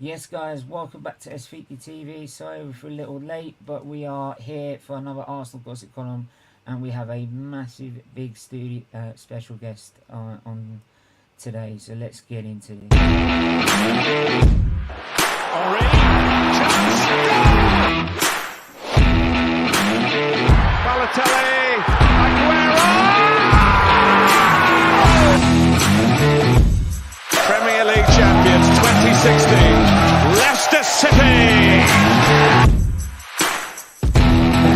Yes, guys, welcome back to SFeatleyTV. Sorry we're a little late, but we are here for another Arsenal gossip column, and we have a massive, big studio special guest on today. So let's get into this. Henri, chance, Balotelli, Aguero! Premier League champions 2016, Leicester City!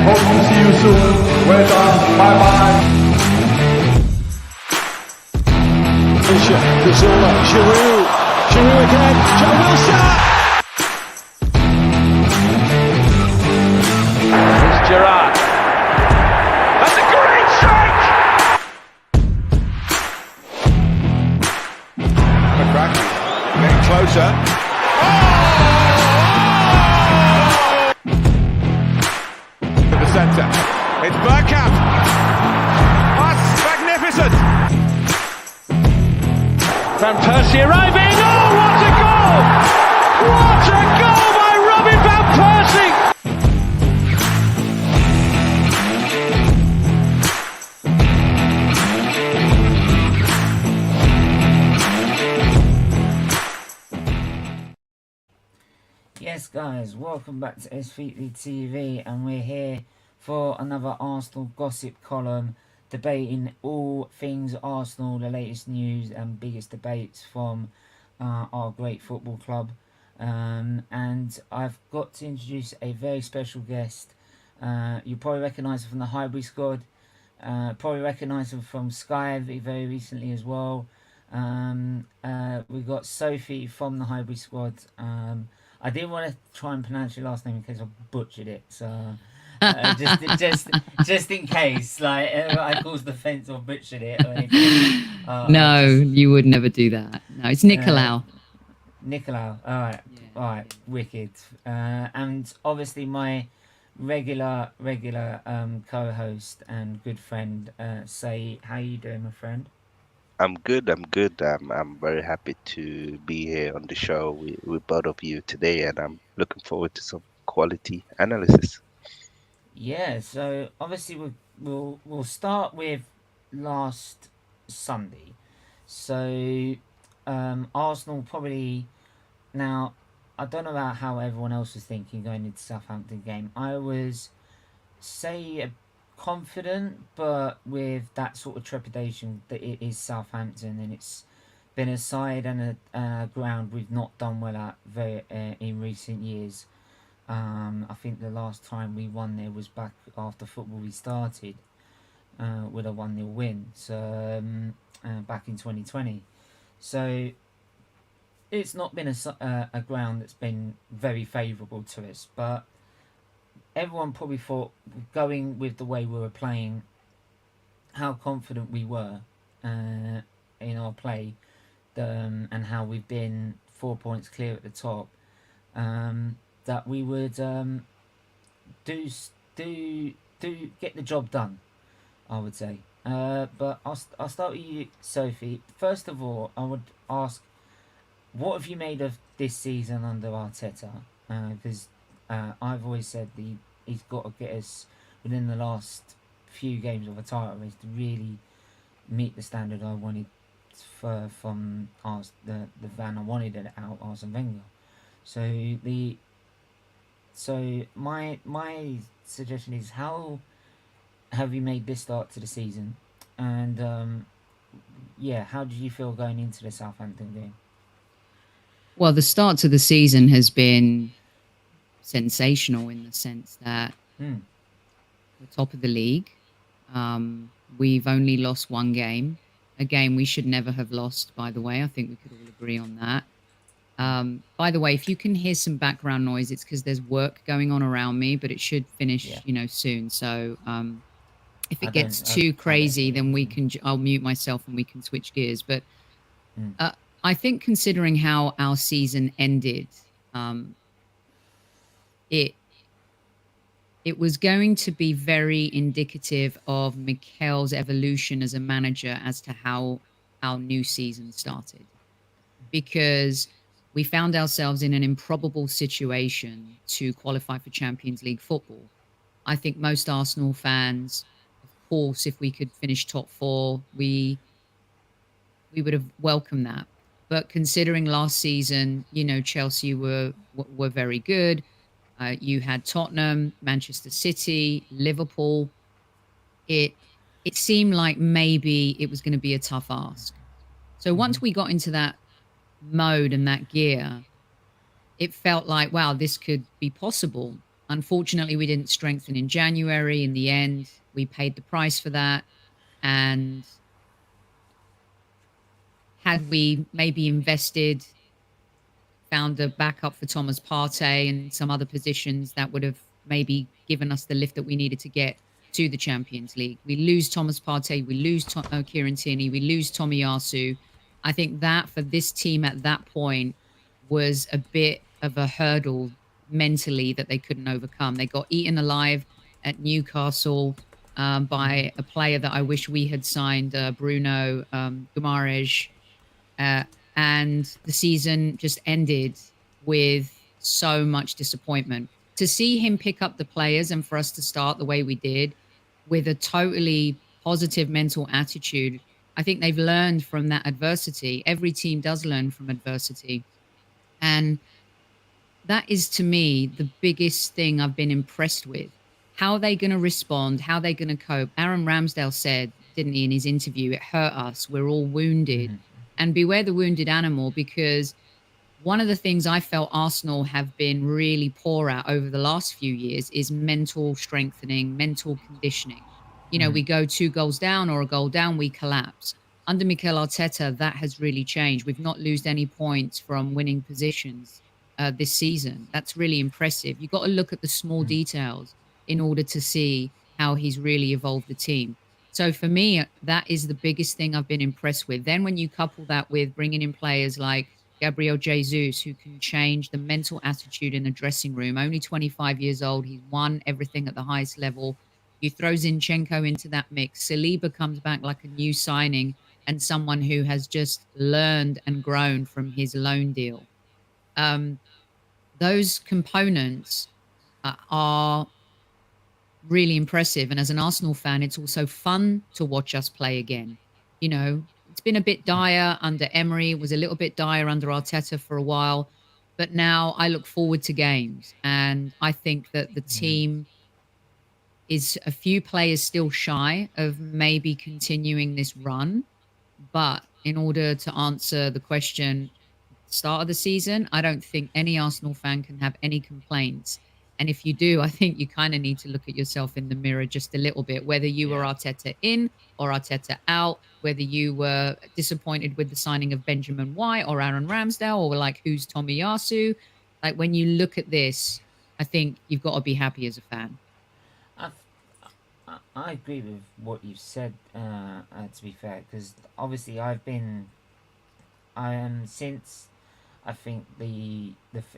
Hope to see you soon. Well done. Bye-bye. Gazzola, Giroud again, Joe Wilson! Here's Gerrard. That's a great strike! McCracken getting closer. To the centre. It's Bergkamp. That's magnificent! Van Persie arriving. Oh, what a goal! What a goal by Robin Van Persie! Yes, guys, welcome back to SFeatleyTV, and we're here for another Arsenal gossip column, debating all things Arsenal, the latest news and biggest debates from our great football club. And I've got to introduce a very special guest. You probably recognise him from the Highbury squad. Probably recognise him from Sky very recently as well. We've got Sophie from the Highbury squad. I didn't want to try and pronounce your last name in case I butchered it, so just in case, like I caused offence or butchered it or anything. No, you would never do that. No, it's Nicolaou. Nicolaou. All right, wicked. And obviously my regular co-host and good friend, Say, how you doing, my friend? I'm good. I'm very happy to be here on the show with both of you today, and I'm looking forward to some quality analysis. Yeah, so obviously we'll start with last Sunday. So Arsenal probably, now I don't know about how everyone else was thinking going into Southampton game. I was confident, but with that sort of trepidation that it is Southampton and it's been a side and a ground we've not done well at in recent years. I think the last time we won there was back after football we started with a 1-0 win, so back in 2020. So it's not been a ground that's been very favourable to us, but everyone probably thought, going with the way we were playing, how confident we were in our play, and how we've been 4 points clear at the top, that we would do get the job done, I would say. But I'll start with you, Sophie. First of all, I would ask, what have you made of this season under Arteta? Because I've always said he's got to get us within the last few games of a title race to really meet the standard I wanted from the van I wanted it out, Arsene Wenger. So my suggestion is, how have you made this start to the season, and how did you feel going into the Southampton game? Well, the start to the season has been sensational in the sense that we're top of the league. We've only lost one game, a game we should never have lost, by the way. I think we could all agree on that. By the way, if you can hear some background noise, it's because there's work going on around me, but it should finish, soon. So if it gets too crazy, then I'll mute myself and we can switch gears. But I think, considering how our season ended, it was going to be very indicative of Mikel's evolution as a manager as to how our new season started. Because we found ourselves in an improbable situation to qualify for Champions League football. I think most Arsenal fans, of course, if we could finish top four, we would have welcomed that. But considering last season, you know, Chelsea were very good. You had Tottenham, Manchester City, Liverpool. It it seemed like maybe it was going to be a tough ask. So once we got into that mode and that gear, it felt like, wow, this could be possible. Unfortunately, we didn't strengthen in January. In the end, we paid the price for that. And had we maybe invested, found a backup for Thomas Partey and some other positions, that would have maybe given us the lift that we needed to get to the Champions League. We lose Thomas Partey, we lose Kieran Tierney, we lose Tomiyasu. I think that for this team at that point was a bit of a hurdle mentally that they couldn't overcome. They got eaten alive at Newcastle by a player that I wish we had signed, Bruno Guimaraes. And the season just ended with so much disappointment. To see him pick up the players and for us to start the way we did with a totally positive mental attitude, I think they've learned from that adversity. Every team does learn from adversity. And that is, to me, the biggest thing I've been impressed with. How are they going to respond? How are they going to cope? Aaron Ramsdale said, didn't he, in his interview, it hurt us. We're all wounded. And beware the wounded animal, because one of the things I felt Arsenal have been really poor at over the last few years is mental strengthening, mental conditioning. You know, we go 2 goals down or a goal down, we collapse. Under Mikel Arteta, that has really changed. We've not lost any points from winning positions this season. That's really impressive. You've got to look at the small details in order to see how he's really evolved the team. So for me, that is the biggest thing I've been impressed with. Then when you couple that with bringing in players like Gabriel Jesus, who can change the mental attitude in the dressing room, only 25 years old, he's won everything at the highest level. You throw Zinchenko into that mix. Saliba comes back like a new signing and someone who has just learned and grown from his loan deal. Those components are really impressive. And as an Arsenal fan, it's also fun to watch us play again. You know, it's been a bit dire under Emery, it was a little bit dire under Arteta for a while. But now I look forward to games. And I think that the team is a few players still shy of maybe continuing this run. But in order to answer the question, start of the season, I don't think any Arsenal fan can have any complaints. And if you do, I think you kind of need to look at yourself in the mirror just a little bit, whether you were Arteta in or Arteta out, whether you were disappointed with the signing of Benjamin White or Aaron Ramsdale, or like, who's Tomiyasu? Like, when you look at this, I think you've got to be happy as a fan. I agree with what you've said, to be fair, because obviously I am since I think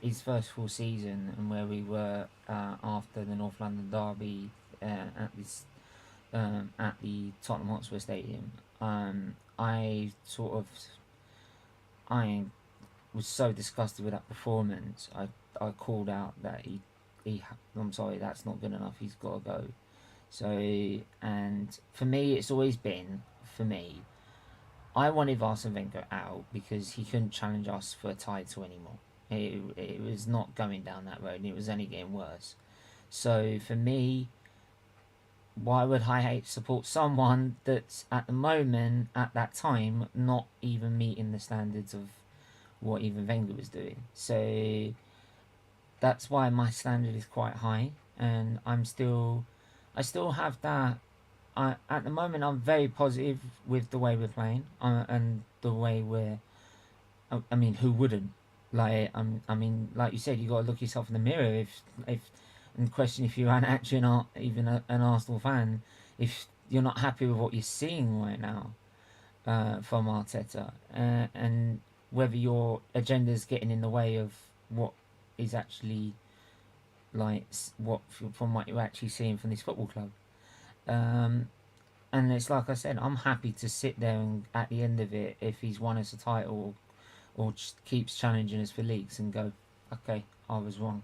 his first full season and where we were after the North London derby at the Tottenham Hotspur Stadium. I was so disgusted with that performance. I called out that I'm sorry, that's not good enough. He's got to go. So, and for me, it's always been, I wanted Arsene Wenger out because he couldn't challenge us for a title anymore. It was not going down that road, and it was only getting worse. So for me, why would I support someone that's at the moment, at that time, not even meeting the standards of what even Wenger was doing? So that's why my standard is quite high, and I still have that. At the moment, I'm very positive with the way we're playing and the way we're. I mean, who wouldn't? Like, I mean, like you said, you got to look yourself in the mirror and question if you're actually not even an Arsenal fan, if you're not happy with what you're seeing right now from Arteta, and whether your agenda is getting in the way of what is actually from what you're actually seeing from this football club. And it's like I said, I'm happy to sit there and at the end of it, if he's won us a title or just keeps challenging us for leagues and go, okay, I was wrong.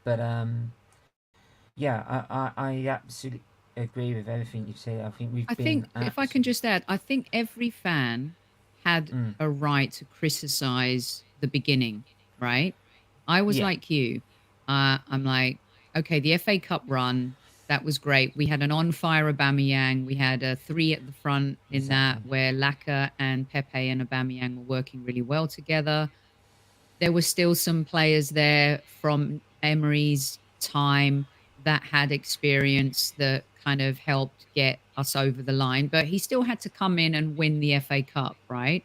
But yeah, I absolutely agree with everything you say. I think we've I been think, if I can just add, I think every fan had Mm. a right to criticize the beginning, right? I was Yeah. like you. I'm like, okay, the FA Cup run, that was great. We had an on-fire Aubameyang. We had a three at the front in that Exactly. where Laka and Pepe and Aubameyang were working really well together. There were still some players there from Emery's time that had experience that kind of helped get us over the line, but he still had to come in and win the FA Cup, right?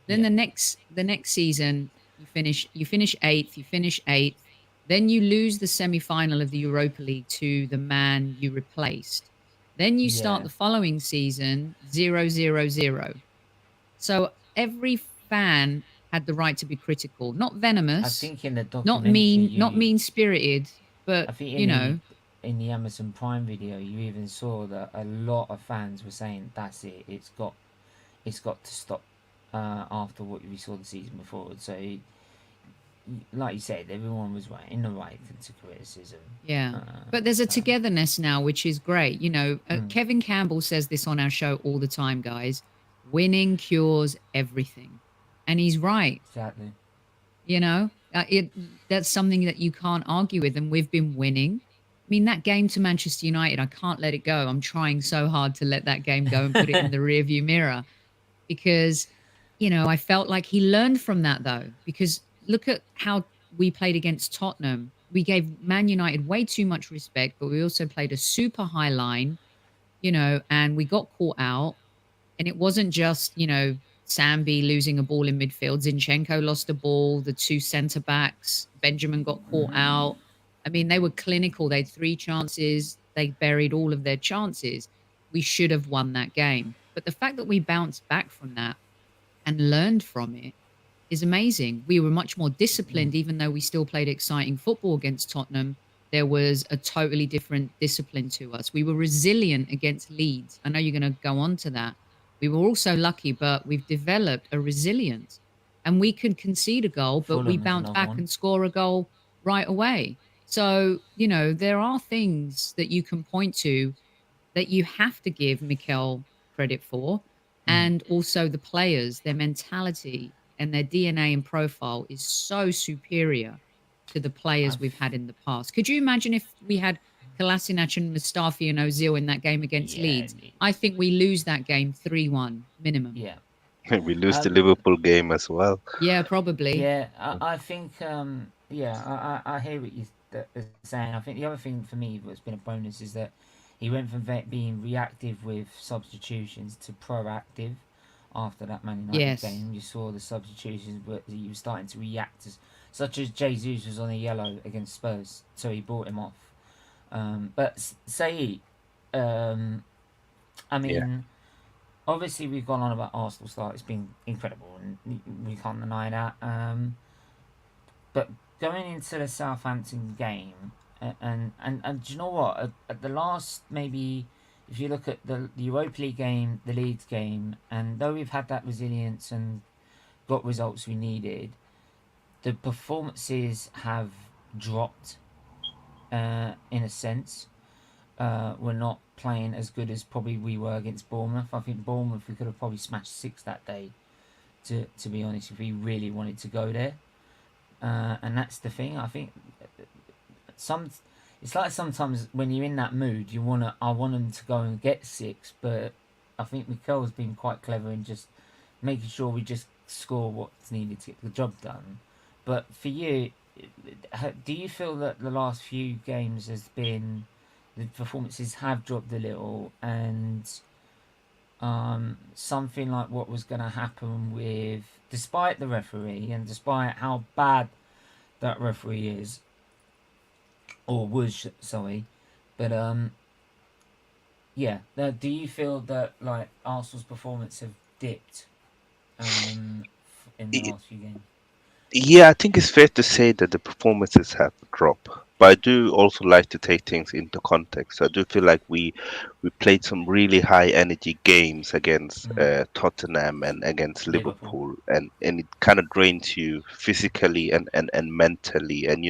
Then Yeah. the next season you finish eighth, then you lose the semi-final of the Europa League to the man you replaced. Then you start Yeah. the following season 0-0-0. So every fan had the right to be critical, not I venomous, think in the not documentary, mean, not you mean spirited, I but think in the Amazon Prime video, you even saw that a lot of fans were saying that's it. It's got to stop after what we saw the season before. So, like you said, everyone was right in the right to criticism. yeah. Uh, But there's a so, togetherness now, which is great. Kevin Campbell says this on our show all the time, guys. Winning cures everything, and he's right. exactly. You know, that's something that you can't argue with, and we've been winning. I mean, that game to Manchester United, I can't let it go. I'm trying so hard to let that game go and put it in the rearview mirror because, I felt like he learned from that though. Because look at how we played against Tottenham. We gave Man United way too much respect, but we also played a super high line, and we got caught out. And it wasn't just, Sambi losing a ball in midfield. Zinchenko lost a ball. The two centre backs, Benjamin got caught out. I mean, they were clinical. They had three chances. They buried all of their chances. We should have won that game. But the fact that we bounced back from that and learned from it is amazing. We were much more disciplined, even though we still played exciting football against Tottenham. There was a totally different discipline to us. We were resilient against Leeds. I know you're going to go on to that. We were also lucky, but we've developed a resilience and we could concede a goal, but we Fulham is bounce another back one. and score a goal right away. So, there are things that you can point to that you have to give Mikel credit for. And also the players, their mentality and their DNA and profile is so superior to the players we've had in the past. Could you imagine if we had Kolasinac and Mustafi and Ozil in that game against Yeah. Leeds? I think we lose that game 3-1 minimum. Yeah. We lose the Um, Liverpool game as well. Yeah, probably. Yeah, I think, yeah, I hear what you're saying. I think the other thing for me that's been a bonus is that he went from being reactive with substitutions to proactive after that Man United Yes. game. You saw the substitutions, but he was starting to react, such as Jesus was on a yellow against Spurs, so he brought him off. But Saeed, I mean, Yeah. obviously we've gone on about Arsenal start. It's been incredible, and we can't deny that. But going into the Southampton game, and do you know what? At the last, maybe if you look at the Europa League game, the Leeds game, and though we've had that resilience and got results we needed, the performances have dropped. In a sense, we're not playing as good as probably we were against Bournemouth. I think Bournemouth we could have probably smashed 6 that day. To be honest, if we really wanted to go there, and that's the thing. I think it's like sometimes when you're in that mood, I want them to go and get 6, but I think Mikel's been quite clever in just making sure we just score what's needed to get the job done. But for you, do you feel that the last few games the performances have dropped a little, and something like what was going to happen despite the referee and despite how bad that referee is, or was, sorry, but yeah, do you feel that like Arsenal's performance have dipped in the Y- last few games? Yeah, I think it's fair to say that the performances have dropped, but I do also like to take things into context. I do feel like we played some really high energy games against Tottenham and against Liverpool. Liverpool, and it kind of drains you physically and mentally. And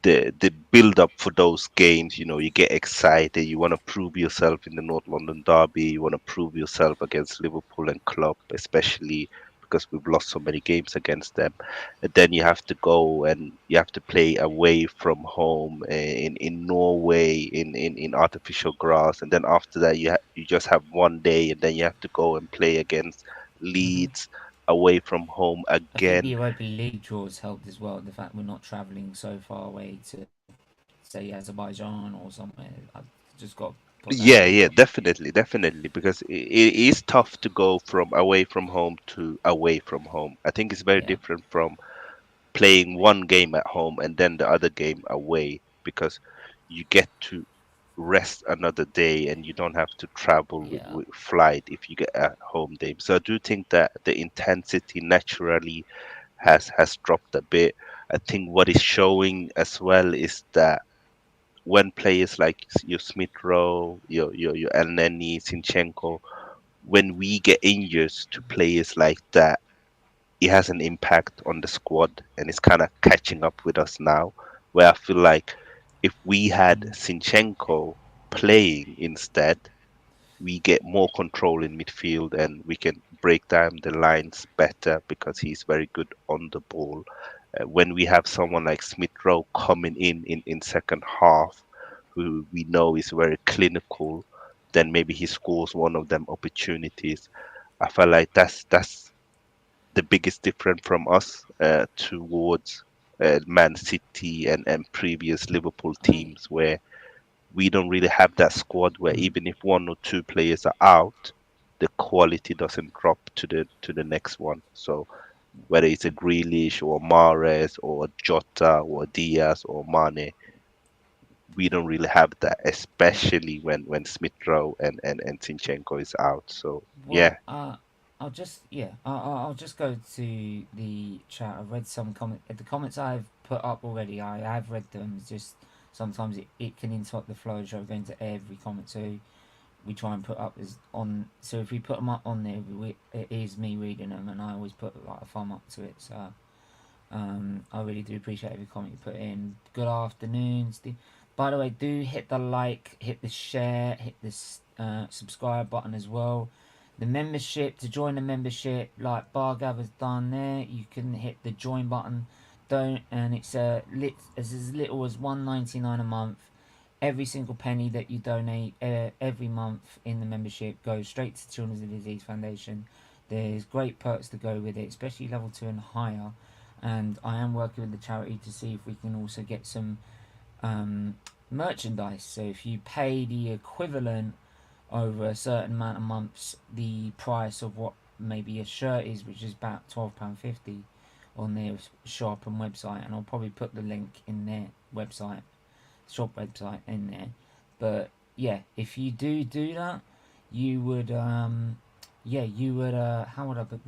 the build up for those games, you get excited, you want to prove yourself in the North London derby, you want to prove yourself against Liverpool and Klopp, especially because we've lost so many games against them. And then you have to go and you have to play away from home in Norway in artificial grass, and then after that you just have one day, and then you have to go and play against Hmm. Leeds away from home I think the again. Europa League draws helped as well. The fact we're not travelling so far away to, say, Azerbaijan or somewhere. I just got to put that Yeah, in as yeah, well. definitely, definitely, because it is tough to go from away from home to away from home. I think it's very Yeah, different from playing one game at home and then the other game away, because you get to rest another day and you don't have to travel yeah, with flight if you get a home game. So I do think that the intensity naturally has dropped a bit. I think what is showing as well is that when players like your Smith Rowe, your El Neni, Sinchenko, when we get injured to players like that, it has an impact on the squad, and it's kind of catching up with us now. Where I feel like if we had Sinchenko playing instead, we get more control in midfield and we can break down the lines better because he's very good on the ball. When we have someone like Smith Rowe coming in second half, who we know is very clinical, then maybe he scores one of them opportunities. I feel like that's the biggest difference from us towards Man City and previous Liverpool I think. teams, where we don't really have that squad where Mm. even if one or two players are out, the quality doesn't drop to the next one. So whether it's a Grealish or Mahrez or Jota or Diaz or Mane, we don't really have that, Yeah. especially when Smith Rowe and Zinchenko is out. So yeah, Well, I'll just I'll just go to the chat. I've read some the comments I've put up already. I have read them. It's just sometimes it can interrupt the flow of the show going to every comment. So we try and put up is on. So if we put them up on there, it is me reading them, and I always put like a thumb up to it. So I really do appreciate every comment you put in. Good afternoon, Steve. By the way, do hit the like, hit the share, hit this subscribe button as well. The membership, to join the membership, like Bargav has done there, you can hit the join button. Don't, and it's as little as $1.99 a month. Every single penny that you donate every month in the membership goes straight to Children's Disease Foundation. There's great perks to go with it, especially level 2 and higher. And I am working with the charity to see if we can also get some merchandise. So if you pay the equivalent over a certain amount of months, the price of what maybe a shirt is, which is about £12.50 on their shop and website, and I'll probably put the link in their website, shop website in there. But yeah, if you do that, you would you would how would I put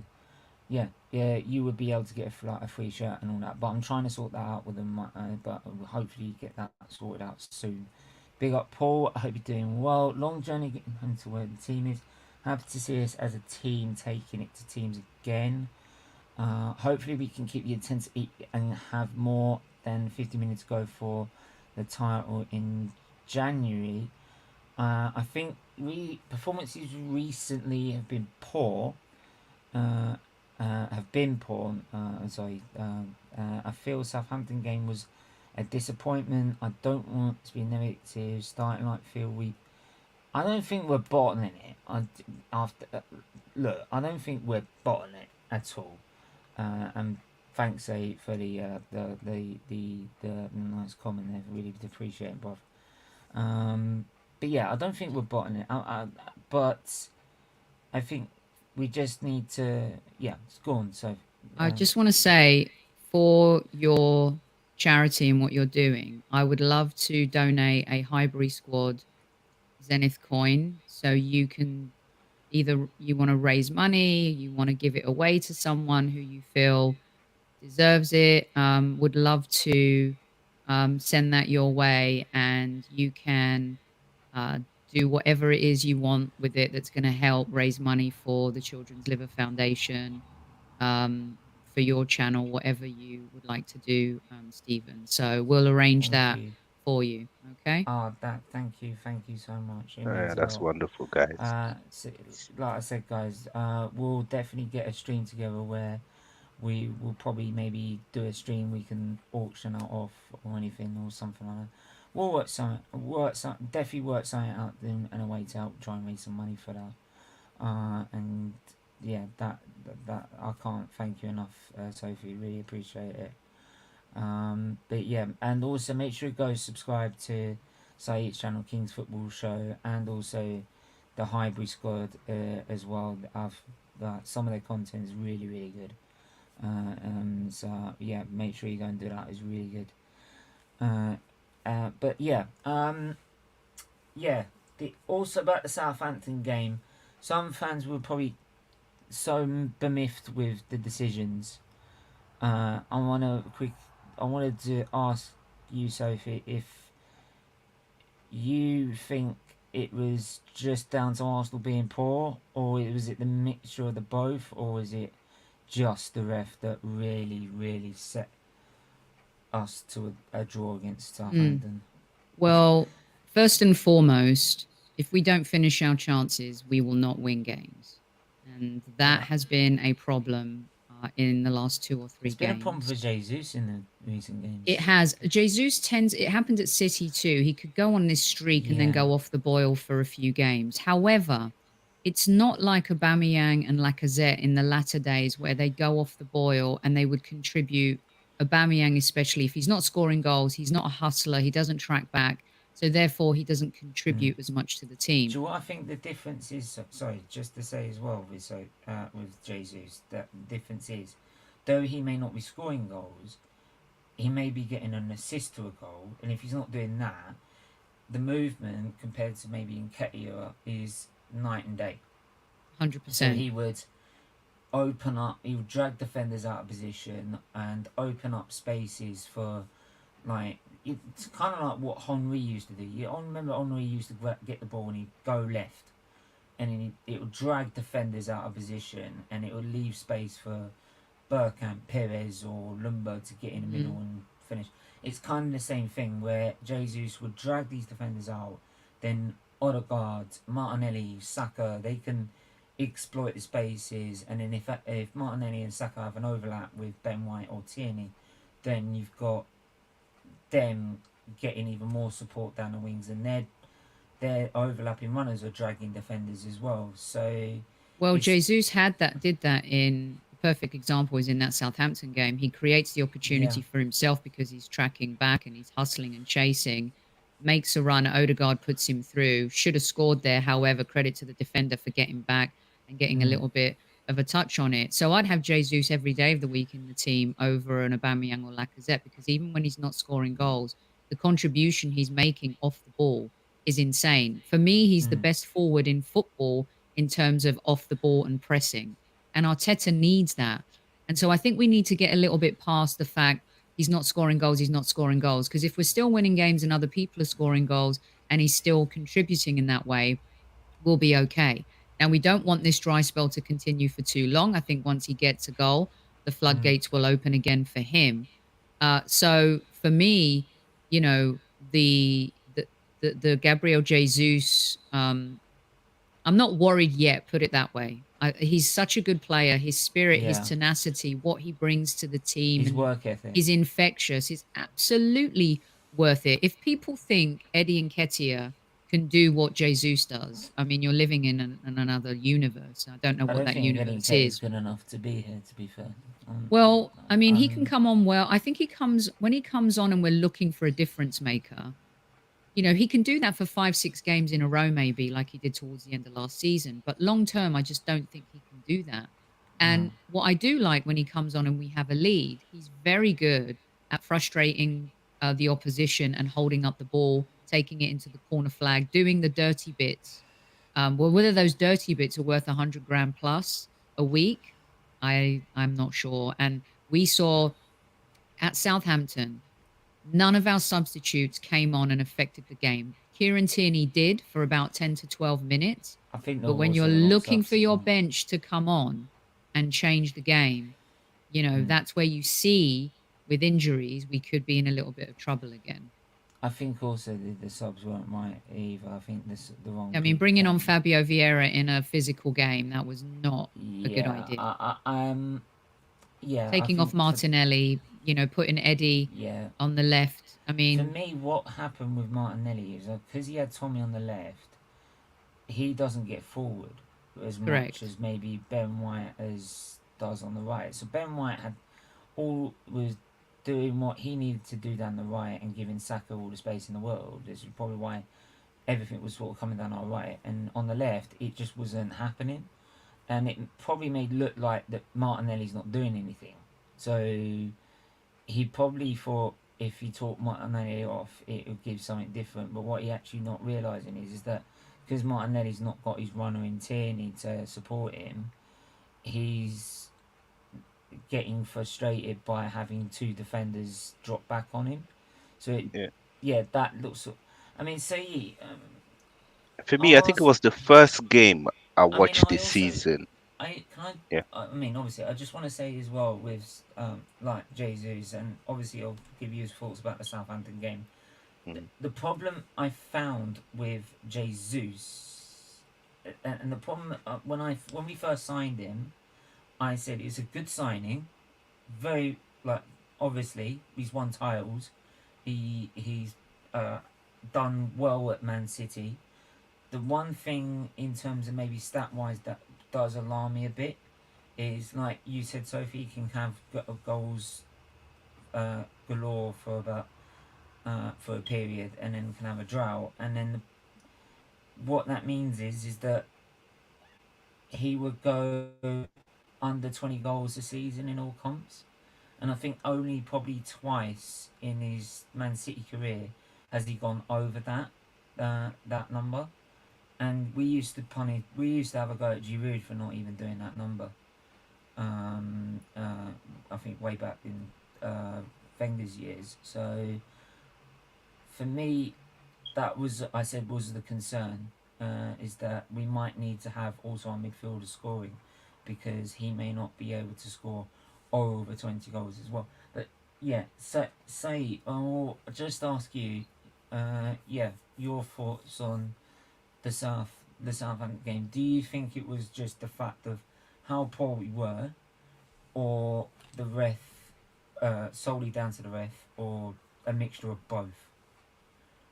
yeah, you would be able to get a free shirt and all that. But I'm trying to sort that out with them. But hopefully get that sorted out soon. Big up, Paul. I hope you're doing well. Long journey getting home to where the team is. Happy to see us as a team taking it to teams again. Hopefully we can keep the intensity and have more than 50 minutes to go for the title in January. I think performances recently have been poor. Uh, have been poor. I feel Southampton game was a disappointment. I don't want to be negative. Starting like feel we. I don't think we're bottoming it. Look, I don't think we're bottoming it at all. And thanks for the nice comment there. Really appreciate it, bruv. But yeah, I don't think we're bottoming it. But I think we just need to it's gone. So I just want to say, for your charity and what you're doing, I would love to donate a Highbury squad Zenith coin, so you can either you want to raise money, you want to give it away to someone who you feel deserves it. Would love to send that your way, and you can uh, do whatever it is you want with it that's going to help raise money for the Children's Liver Foundation, um, for your channel, whatever you would like to do, Stephen. So we'll arrange Thank that you. for you. Okay. Thank you so much. It Yeah, means a that's lot. wonderful, guys. So, like I said, guys, we'll definitely get a stream together where we will probably maybe do a stream we can auction out off or anything or something like that. We'll definitely work something out in a way to help try and raise some money for that. And yeah, that I can't thank you enough, Sophie. Really appreciate it. But yeah, and also make sure you go subscribe to Saeed's channel, King's Football Show, and also the Highbury squad as well. Some of their content is really good. So yeah, make sure you go and do that. It's really good. But yeah, also about the Southampton game, some fans were probably so bemiffed with the decisions. I wanted to ask you, Sophie, if you think it was just down to Arsenal being poor, or was it the mixture of the both, or was it just the ref that really set us to a draw against Southampton? Well, first and foremost, if we don't finish our chances, we will not win games. And that has been a problem in the last 2 or 3 games. It's been a problem for Jesus in the recent games. It has. It happened at City too. He could go on this streak and then go off the boil for a few games. However, it's not like Aubameyang and Lacazette in the latter days where they go off the boil and they would contribute. Aubameyang, especially if he's not scoring goals, he's not a hustler, he doesn't track back, so therefore he doesn't contribute as much to the team. Do you know what I think the difference is? Sorry, just to say as well with Jesus, that the difference is, though he may not be scoring goals, he may be getting an assist to a goal, and if he's not doing that, the movement compared to maybe Nketiah is night and day. 100%. So he would he would drag defenders out of position and open up spaces for, like, it's kind of like what Henry used to do. You remember Henry used to get the ball and he'd go left, and then it would drag defenders out of position and it would leave space for Bergkamp, Perez or Lumba to get in the middle and finish. It's kind of the same thing where Jesus would drag these defenders out, then Odegaard, Martinelli, Saka, they can exploit the spaces, and then if Martinelli and Saka have an overlap with Ben White or Tierney, then you've got them getting even more support down the wings, and their overlapping runners are dragging defenders as well. So Jesus did that in the perfect example is in that Southampton game. He creates the opportunity for himself because he's tracking back and he's hustling and chasing, makes a run, Odegaard puts him through, should have scored there, however, credit to the defender for getting back and getting a little bit of a touch on it. So I'd have Jesus every day of the week in the team over an Aubameyang or Lacazette, because even when he's not scoring goals, the contribution he's making off the ball is insane. For me, he's the best forward in football in terms of off the ball and pressing. And Arteta needs that. And so I think we need to get a little bit past the fact he's not scoring goals, because if we're still winning games and other people are scoring goals and he's still contributing in that way, we'll be okay. Now, we don't want this dry spell to continue for too long. I think once he gets a goal, the floodgates will open again for him. So for me, you know, the Gabriel Jesus, I'm not worried yet, put it that way. He's such a good player. His spirit, his tenacity, what he brings to the team. His work ethic. He's infectious. He's absolutely worth it. If people think Eddie Nketiah can do what Jesus does, I mean, you're living in another universe. I don't know what that universe is. Good enough to be here, to be fair. Well, I mean, he can come on well. I think when he comes on and we're looking for a difference maker, you know, he can do that for 5-6 games in a row, maybe, like he did towards the end of last season. But long term, I just don't think he can do that. And what I do like when he comes on and we have a lead, he's very good at frustrating the opposition and holding up the ball, taking it into the corner flag, doing the dirty bits. Well, whether those dirty bits are worth 100 grand plus a week, I'm not sure. And we saw at Southampton, none of our substitutes came on and affected the game. Kieran Tierney did for about 10 to 12 minutes. I think But when you're looking for your bench to come on and change the game, you know, that's where you see with injuries, we could be in a little bit of trouble again. I think also the subs weren't right either. I think the wrong. I mean, bringing on Fabio Vieira in a physical game, that was not a good idea. Yeah. Taking off Martinelli, you know, putting Eddie on the left. I mean, for me, what happened with Martinelli is because he had Tommy on the left, he doesn't get forward as much as maybe Ben White does on the right. So Ben White was doing what he needed to do down the right and giving Saka all the space in the world. This is probably why everything was sort of coming down our right, and on the left it just wasn't happening, and it probably made look like that Martinelli's not doing anything. So he probably thought if he took Martinelli off, it would give something different. But what he actually not realising is that because Martinelli's not got his runner in Tierney to support him, he's getting frustrated by having two defenders drop back on him. So that looks. I mean, say for me, I think it was the first game I watched this season. I mean, obviously, I just want to say as well with like Jesus, and obviously I'll give you his thoughts about the Southampton game. The problem I found with Jesus, and the problem when we first signed him, I said it's a good signing, very obviously he's won titles, he's done well at Man City. The one thing in terms of maybe stat wise that does alarm me a bit is, like you said, Sophie, he can have goals galore for about for a period, and then can have a drought, and then what that means is that he would go under 20 goals a season in all comps, and I think only probably twice in his Man City career has he gone over that number. And we used to have a go at Giroud for not even doing that number. I think way back in Wenger's years. So for me, that was the concern, is that we might need to have also our midfielder scoring, because he may not be able to score over 20 goals as well. But yeah, I'll just ask you, your thoughts on the Southampton game. Do you think it was just the fact of how poor we were, or the ref, solely down to the ref, or a mixture of both?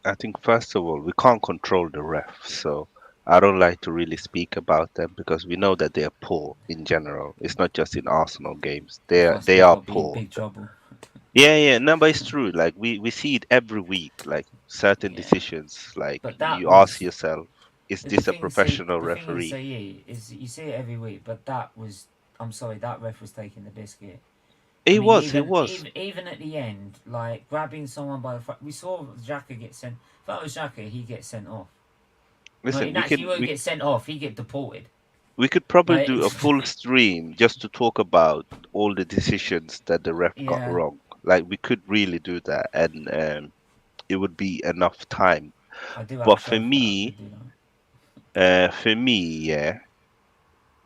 I think first of all, we can't control the ref, so I don't like to really speak about them, because we know that they are poor in general. It's not just in Arsenal games. They are poor. Big trouble. Yeah, no, but it's true. Like we see it every week. Like certain decisions, like you ask yourself, is this a professional referee? The thing is, you see it every week, but I'm sorry, that ref was taking the biscuit. It was. Even at the end, like grabbing someone by the front. We saw Xhaka get sent. If that was Xhaka, he gets sent off. Listen, he won't get sent off. He get deported. We could probably do a full stream just to talk about all the decisions that the ref got wrong. Like we could really do that, and it would be enough time. But for me,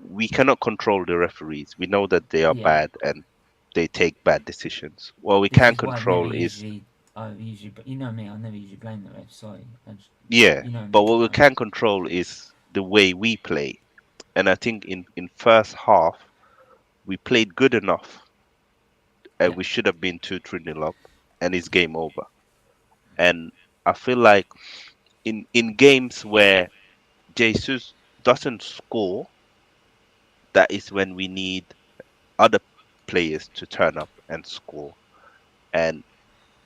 we cannot control the referees. We know that they are bad and they take bad decisions. What we can control is usually, but you know me, I never usually blame the ref. Sorry. But what we can control is the way we play, and I think in first half we played good enough, and we should have been 2-3-0 up, and it's game over. And I feel like in games where Jesus doesn't score, that is when we need other players to turn up and score. And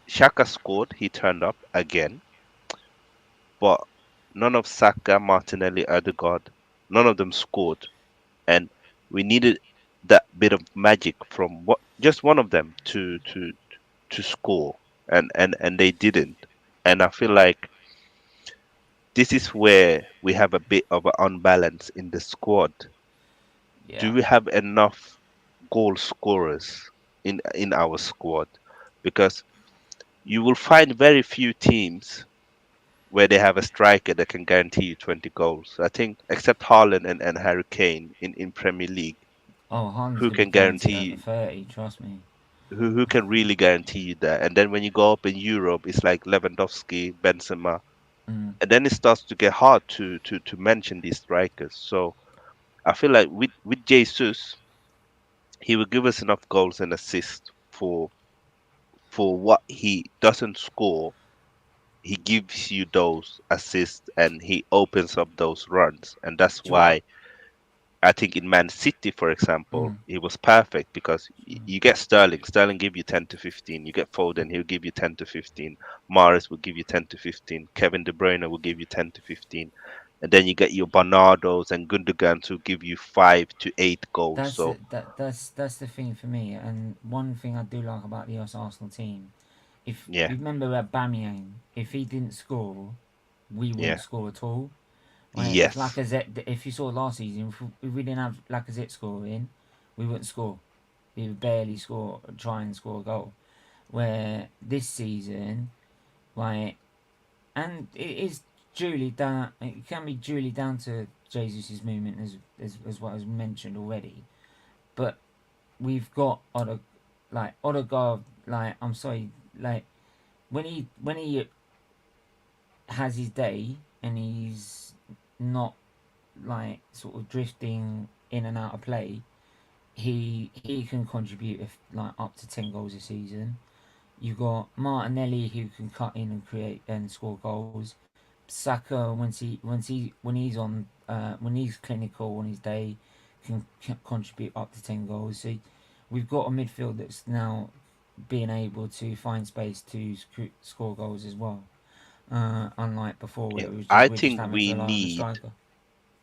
Xhaka scored, he turned up again, but none of Saka, Martinelli, Odegaard, none of them scored, and we needed that bit of magic from just one of them to score, and they didn't. And I feel like this is where we have a bit of an unbalance in the squad. Do we have enough goal scorers in our squad? Because you will find very few teams where they have a striker that can guarantee you 20 goals. I think except Haaland and Harry Kane in Premier League, Oh, Hans who gonna be can guaranteed over guarantee 30. Trust me. who can really guarantee you that. And then when you go up in Europe, it's like Lewandowski, Benzema, Mm. and then it starts to get hard to mention these strikers. So I feel like with Jesus, he will give us enough goals and assists for what he doesn't score. He gives you those assists and he opens up those runs, and that's Do you want? why I think in Man City, for example, Mm. he was perfect because Mm. you get Sterling. Sterling give you 10 to 15. You get Foden, he'll give you 10 to 15. Mahrez will give you 10 to 15. Kevin De Bruyne will give you 10 to 15. And then you get your Bernardos and Gundogan who give you 5 to 8 goals. So That's the thing for me. And one thing I do like about the Arsenal team, if yeah, you remember Aubameyang, if he didn't score, we wouldn't yeah, score at all. Right? If yes, Lacazette, if you saw last season, if we didn't have Lacazette scoring, we wouldn't score. We would barely score, try and score a goal. Where this season, right, and it is duly down. It can be duly down to Jesus' movement, as what was mentioned already. But we've got Odegaard. Like, I'm sorry, like when he has his day and he's not like sort of drifting in and out of play, he can contribute if like up to 10 goals a season. You got Martinelli who can cut in and create and score goals. Saka when he's clinical on his day can contribute up to 10 goals. So we've got a midfield that's now being able to find space to score goals as well. Unlike before, where yeah. it was just I we're just think having to we rely on the need striker.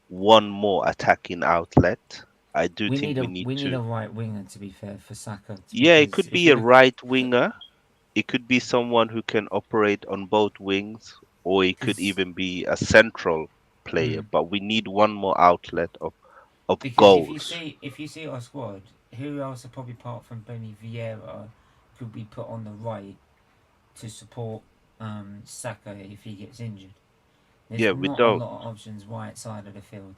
one more attacking outlet. I do We think need we a need we need a to. right winger, to be fair, for Saka, Yeah, it because could if be you a look right winger. It could be someone who can operate on both wings, or it could because even be a central player. mm, But we need one more outlet of because goals. if you see our squad, who else probably apart from Benny Vieira could be put on the right to support Saka if he gets injured? There's Yeah, we not a don't. lot of options right side of the field.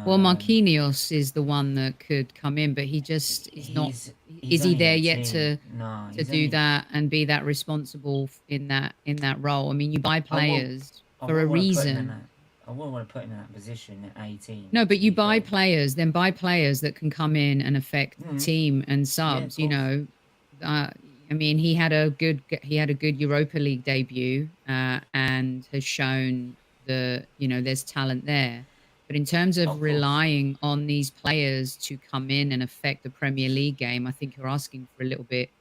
Well, Marquinhos is the one that could come in, but he just is not. He's Is he only there yet 18. No, to he's do only. that and be that responsible in that role? I mean, you buy I will. players I for a wouldn't want to put him in reason. that. I wouldn't want to put him in that position at 18. No, but To you be buy fair. players, then buy players that can come in and affect the Mm, team and yeah, of subs. course. Uh, I mean, he had a good Europa League debut and has shown there's talent there. But in terms of Of course. relying on these players to come in and affect the Premier League game, I think you're asking for a little bit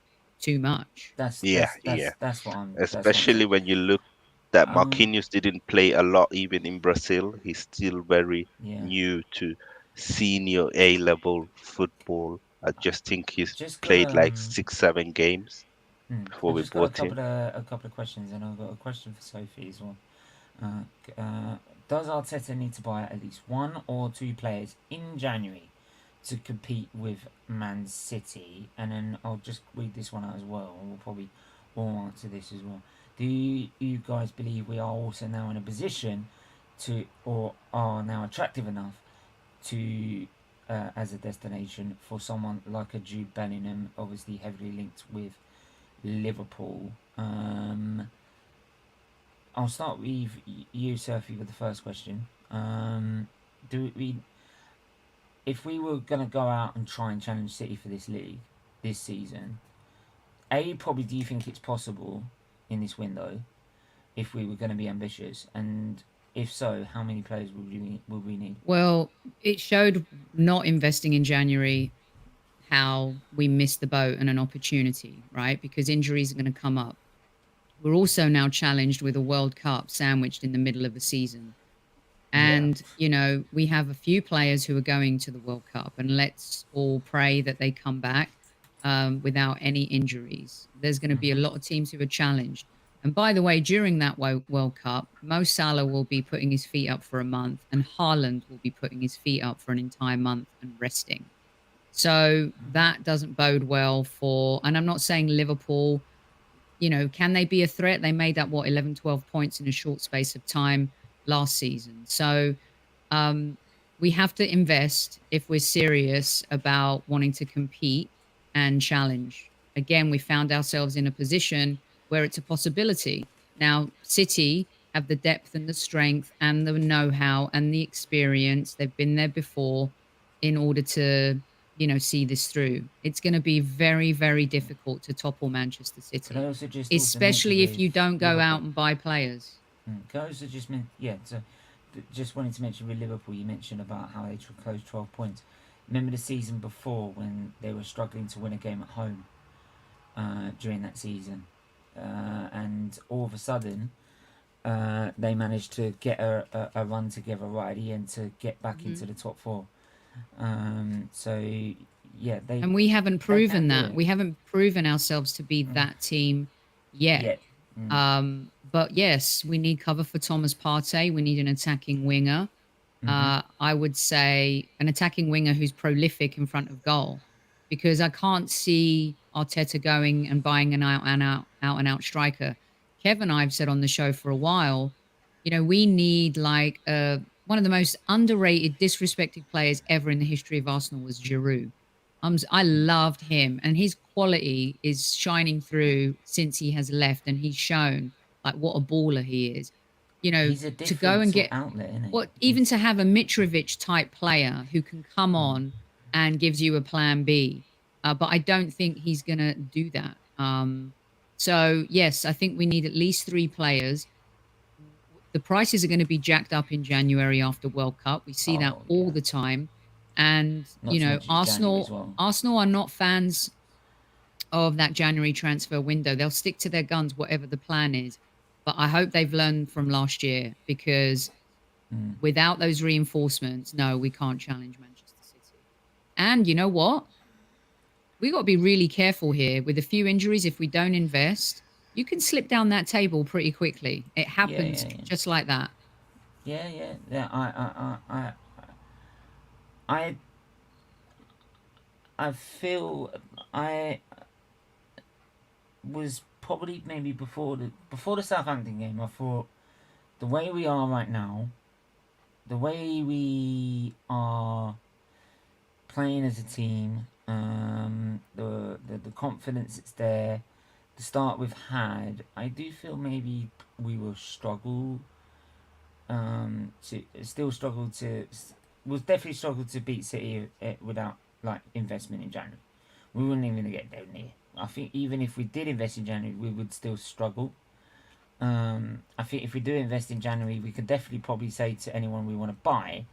too much. Yeah, yeah. That's what I'm Especially saying. when you look that Um, Marquinhos didn't play a lot even in Brazil. He's still very yeah. new to senior A level football. I just think he's Just got played like 6, 7 games I before we just got bought him. a couple of questions, and I've got a question for Sophie as well. Does Arteta need to buy at least one or two players in January to compete with Man City? And then I'll just read this one out as well, and we'll probably all answer this as well. Do you guys believe we are also now in a position to, or are now attractive enough to, as a destination for someone like a Jude Bellingham, obviously heavily linked with Liverpool? I'll start with you, Sophie, with the first question. Do we, if we were going to go out and try and challenge City for this league this season, probably do you think it's possible in this window if we were going to be ambitious? And if so, how many players would we need? Well, it showed not investing in January how we missed the boat and an opportunity, right? Because injuries are going to come up. We're also now challenged with a World Cup sandwiched in the middle of the season. Yeah. And, we have a few players who are going to the World Cup, and let's all pray that they come back without any injuries. There's going to be a lot of teams who are challenged. And by the way, during that World Cup, Mo Salah will be putting his feet up for a month, and Haaland will be putting his feet up for an entire month and resting. So that doesn't bode well for, and I'm not saying Liverpool, can they be a threat? They made that, 11, 12 points in a short space of time last season. So we have to invest if we're serious about wanting to compete and challenge. Again, we found ourselves in a position where it's a possibility. Now, City have the depth and the strength and the know-how and the experience. They've been there before in order to, see this through. It's going to be very, very difficult to topple Manchester Can I City, also just also mention especially if with you don't go out Liverpool? and buy players. Can I also just just wanted to mention with Liverpool, you mentioned about how they closed 12 points. Remember the season before when they were struggling to win a game at home during that season, and all of a sudden they managed to get a run together right at the end to get back into the top four. So yeah, And we haven't proven that. it. We haven't proven ourselves to be that team yet. Yeah. But yes, we need cover for Thomas Partey. We need an attacking winger. I would say an attacking winger who's prolific in front of goal, because I can't see Arteta going and buying an out and out striker. Kev and I have said on the show for a while, we need like one of the most underrated, disrespected players ever in the history of Arsenal was Giroud. I loved him, and his quality is shining through since he has left, and he's shown like what a baller he is. He's a To go different and sort get of outlet, isn't he? even to have a Mitrovic type player who can come on and gives you a plan B. But I don't think he's going to do that. So yes, I think we need at least 3 players. The prices are going to be jacked up in January after World Cup. We see that all the time. And, Not to mention January as well. Arsenal are not fans of that January transfer window. They'll stick to their guns, whatever the plan is. But I hope they've learned from last year, because without those reinforcements, no, we can't challenge Manchester City. And you know what? We got to be really careful here with a few injuries. If we don't invest, you can slip down that table pretty quickly. It happens just like that. Yeah. I feel I was probably maybe before the Southampton game. I thought the way we are right now, the way we are playing as a team, the confidence that's there, the start we've had, I do feel maybe we will struggle. We'll definitely struggle to beat City without like investment in January. We wouldn't even get down there. I think even if we did invest in January, we would still struggle. I think if we do invest in January, we could definitely probably say to anyone we want to buy,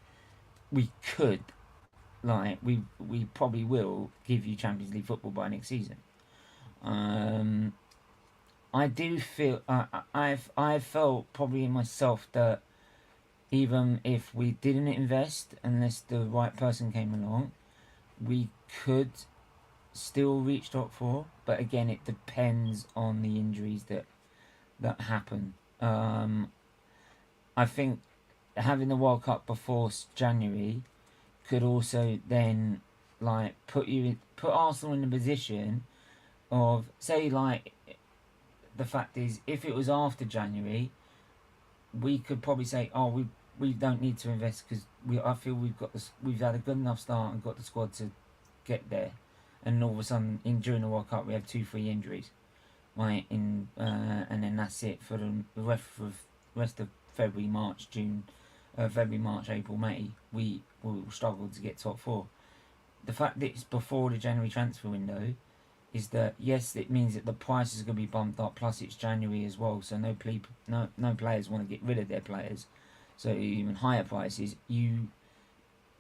we could, like we probably will give you Champions League football by next season. I do feel I've felt probably in myself that even if we didn't invest, unless the right person came along, we could still reach top 4. But again, it depends on the injuries that happen. I think having the World Cup before January could also then like put Arsenal in the position of, say, like, the fact is, if it was after January, we could probably say, oh, we don't need to invest because I feel we've had a good enough start and got the squad to get there. And all of a sudden, during the World Cup, we have 2-3 injuries, right? And then that's it for the rest of February, March, April, May. We will struggle to get top 4. The fact that it's before the January transfer window is that, yes, it means that the prices are going to be bumped up. Plus, it's January as well, so no players want to get rid of their players. So even higher prices, you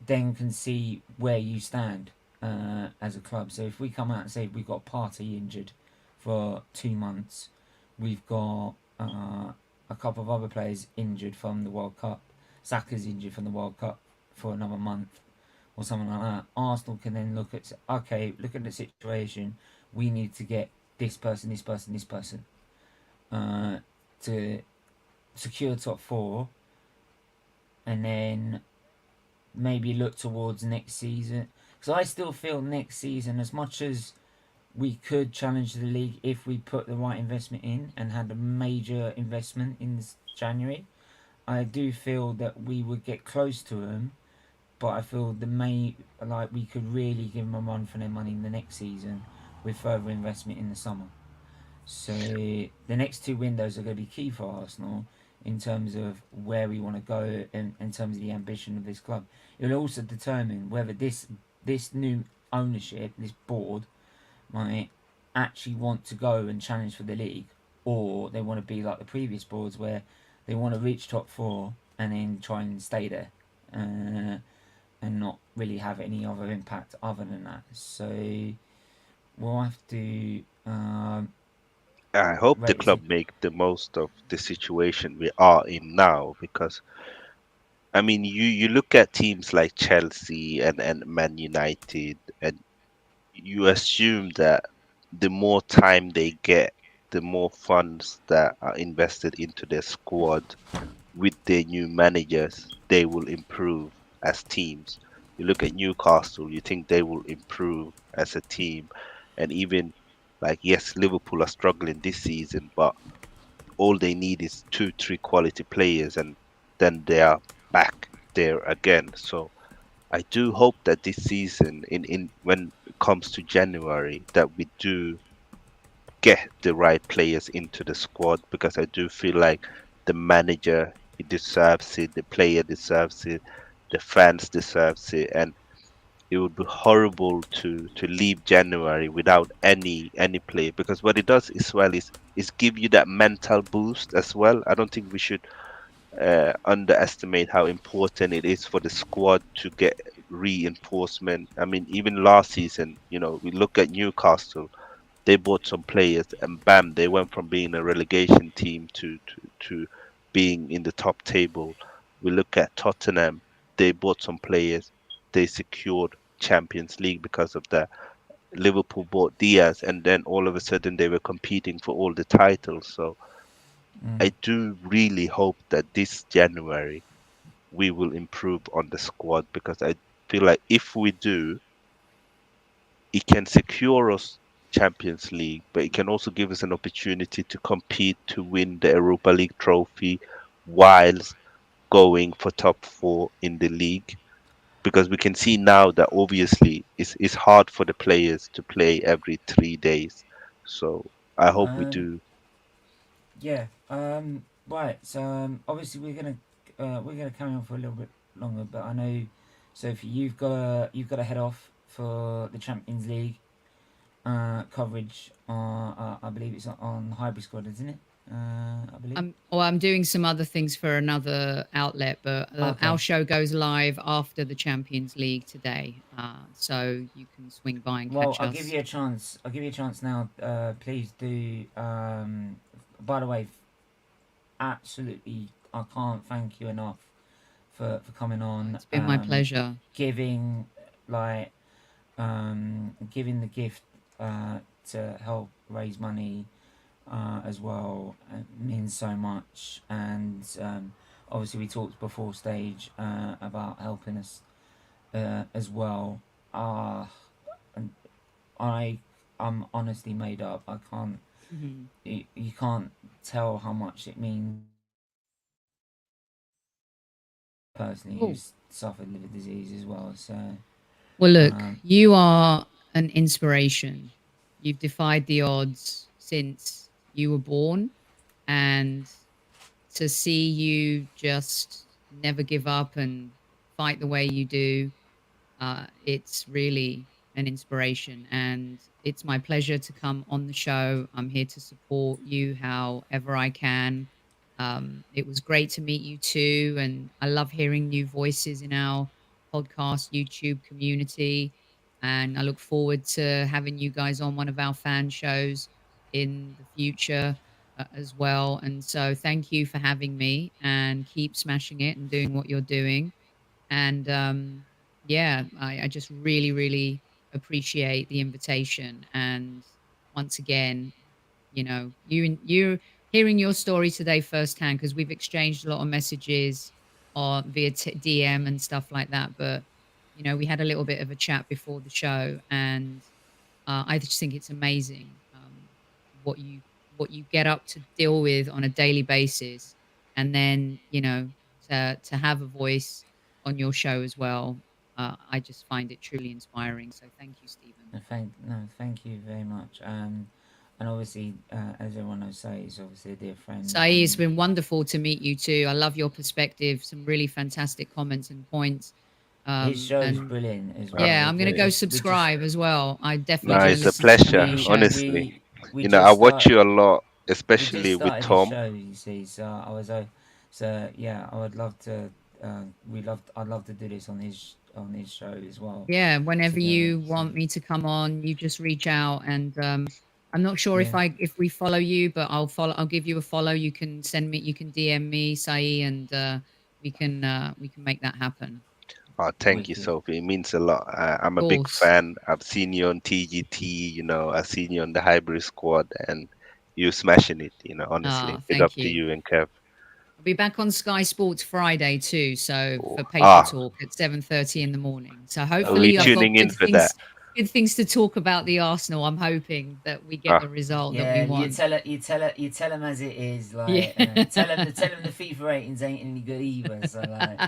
then can see where you stand as a club. So if we come out and say we've got Partey injured for 2 months, we've got a couple of other players injured from the World Cup, Saka's injured from the World Cup for another month or something like that, Arsenal can then look at the situation, we need to get this person to secure top 4, and then maybe look towards next season. Because I still feel next season, as much as we could challenge the league if we put the right investment in and had a major investment in this January. I do feel that we would get close to them, but I feel like we could really give them a run for their money in the next season with further investment in the summer. So the next two windows are going to be key for Arsenal in terms of where we want to go and in terms of the ambition of this club. It will also determine whether this new ownership, this board, might actually want to go and challenge for the league, or they want to be like the previous boards where they want to reach top four and then try and stay there, and not really have any other impact other than that. So we'll have to I hope the wait and see. club make the most of the situation we are in now, because I mean, you look at teams like Chelsea and Man United, and you assume that the more time they get, the more funds that are invested into their squad with their new managers, they will improve as teams. You look at Newcastle, you think they will improve as a team. And even like, yes, Liverpool are struggling this season, but all they need is two, three quality players, and then they are back there again. So I do hope that this season, in when it comes to January, that we do get the right players into the squad, because I do feel like the manager, he deserves it, the player deserves it, the fans deserves it, and it would be horrible to leave January without any play, because what it does as well is give you that mental boost as well. I don't think we should underestimate how important it is for the squad to get reinforcement. I mean, even last season, we look at Newcastle, they bought some players, and bam, they went from being a relegation team to being in the top table. We look at Tottenham, they bought some players, they secured Champions League because of that. Liverpool bought Diaz, and then all of a sudden they were competing for all the titles. So I do really hope that this January we will improve on the squad, because I feel like if we do, it can secure us Champions League, but it can also give us an opportunity to compete to win the Europa League trophy whilst going for top four in the league. Because we can see now that obviously it's hard for the players to play every 3 days. So I hope we Um, do. yeah. Right. So obviously we're gonna carry on for a little bit longer, but I know, Sophie, you've got to head off for the Champions League coverage. I believe it's on Highbury Squad, isn't it? I believe. I'm doing some other things for another outlet, but our Okay. show goes live after the Champions League today, so you can swing by and Well, catch I'll give us. you a chance. I'll give you a chance now. Please do. By the way, absolutely, I can't thank you enough for coming on. It's been my pleasure. Giving like giving the gift to help raise money as well means so much. And obviously, we talked before stage about helping us as well. And I'm honestly made up. I can't. Mhm. You can't tell how much it means. Personally, Cool. who's suffered liver disease as well. So Well, look, um, you are an inspiration. You've defied the odds since you were born, and to see you just never give up and fight the way you do, it's really an inspiration. And it's my pleasure to come on the show. I'm here to support you however I can. It was great to meet you too. And I love hearing new voices in our podcast, YouTube community. And I look forward to having you guys on one of our fan shows in the future as well. And so thank you for having me, and keep smashing it and doing what you're doing. And yeah, I just really, really appreciate the invitation. And once again, you hearing your story today firsthand, because we've exchanged a lot of messages on via DM and stuff like that. But we had a little bit of a chat before the show, and I just think it's amazing what you get up to deal with on a daily basis, and then to have a voice on your show as well. I just find it truly inspiring. So thank you, Stephen. Thank you very much. And obviously, as everyone knows, Say is obviously a dear friend. Sai, it's been wonderful to meet you too. I love your perspective. Some really fantastic comments and points. His show is And brilliant as well. yeah, I'm going to go We subscribe as well. I No, definitely going to it's a listen to pleasure, the show. honestly. we You know, I just watch start, you a lot, we just especially with started his Tom. show, you see. So I was so yeah, I would love to. I'd love to do this on his show as well. Yeah, whenever Together. you So, want me to come on, you just reach out. And I'm not sure yeah. if we follow you, but I'll give you a follow. You can DM me, Sai, and we can make that happen. Oh, thank you, Wicked. Sophie. It means a lot. I'm a Of big course. fan. I've seen you on TGT, you know, I've seen you on the Highbury squad, and you smashing it, you know, honestly. Big up Thank to you. you and Kev. I'll be back on Sky Sports Friday too, so Oh, for Paper ah, Talk at 7:30 in the morning. So are we hopefully I've got tuning in for that? good things to talk about the Arsenal. I'm hoping that we get Ah, the result that Yeah, we want. you tell him as it is. Yeah. Like, tell him the FIFA ratings ain't any good either. So like,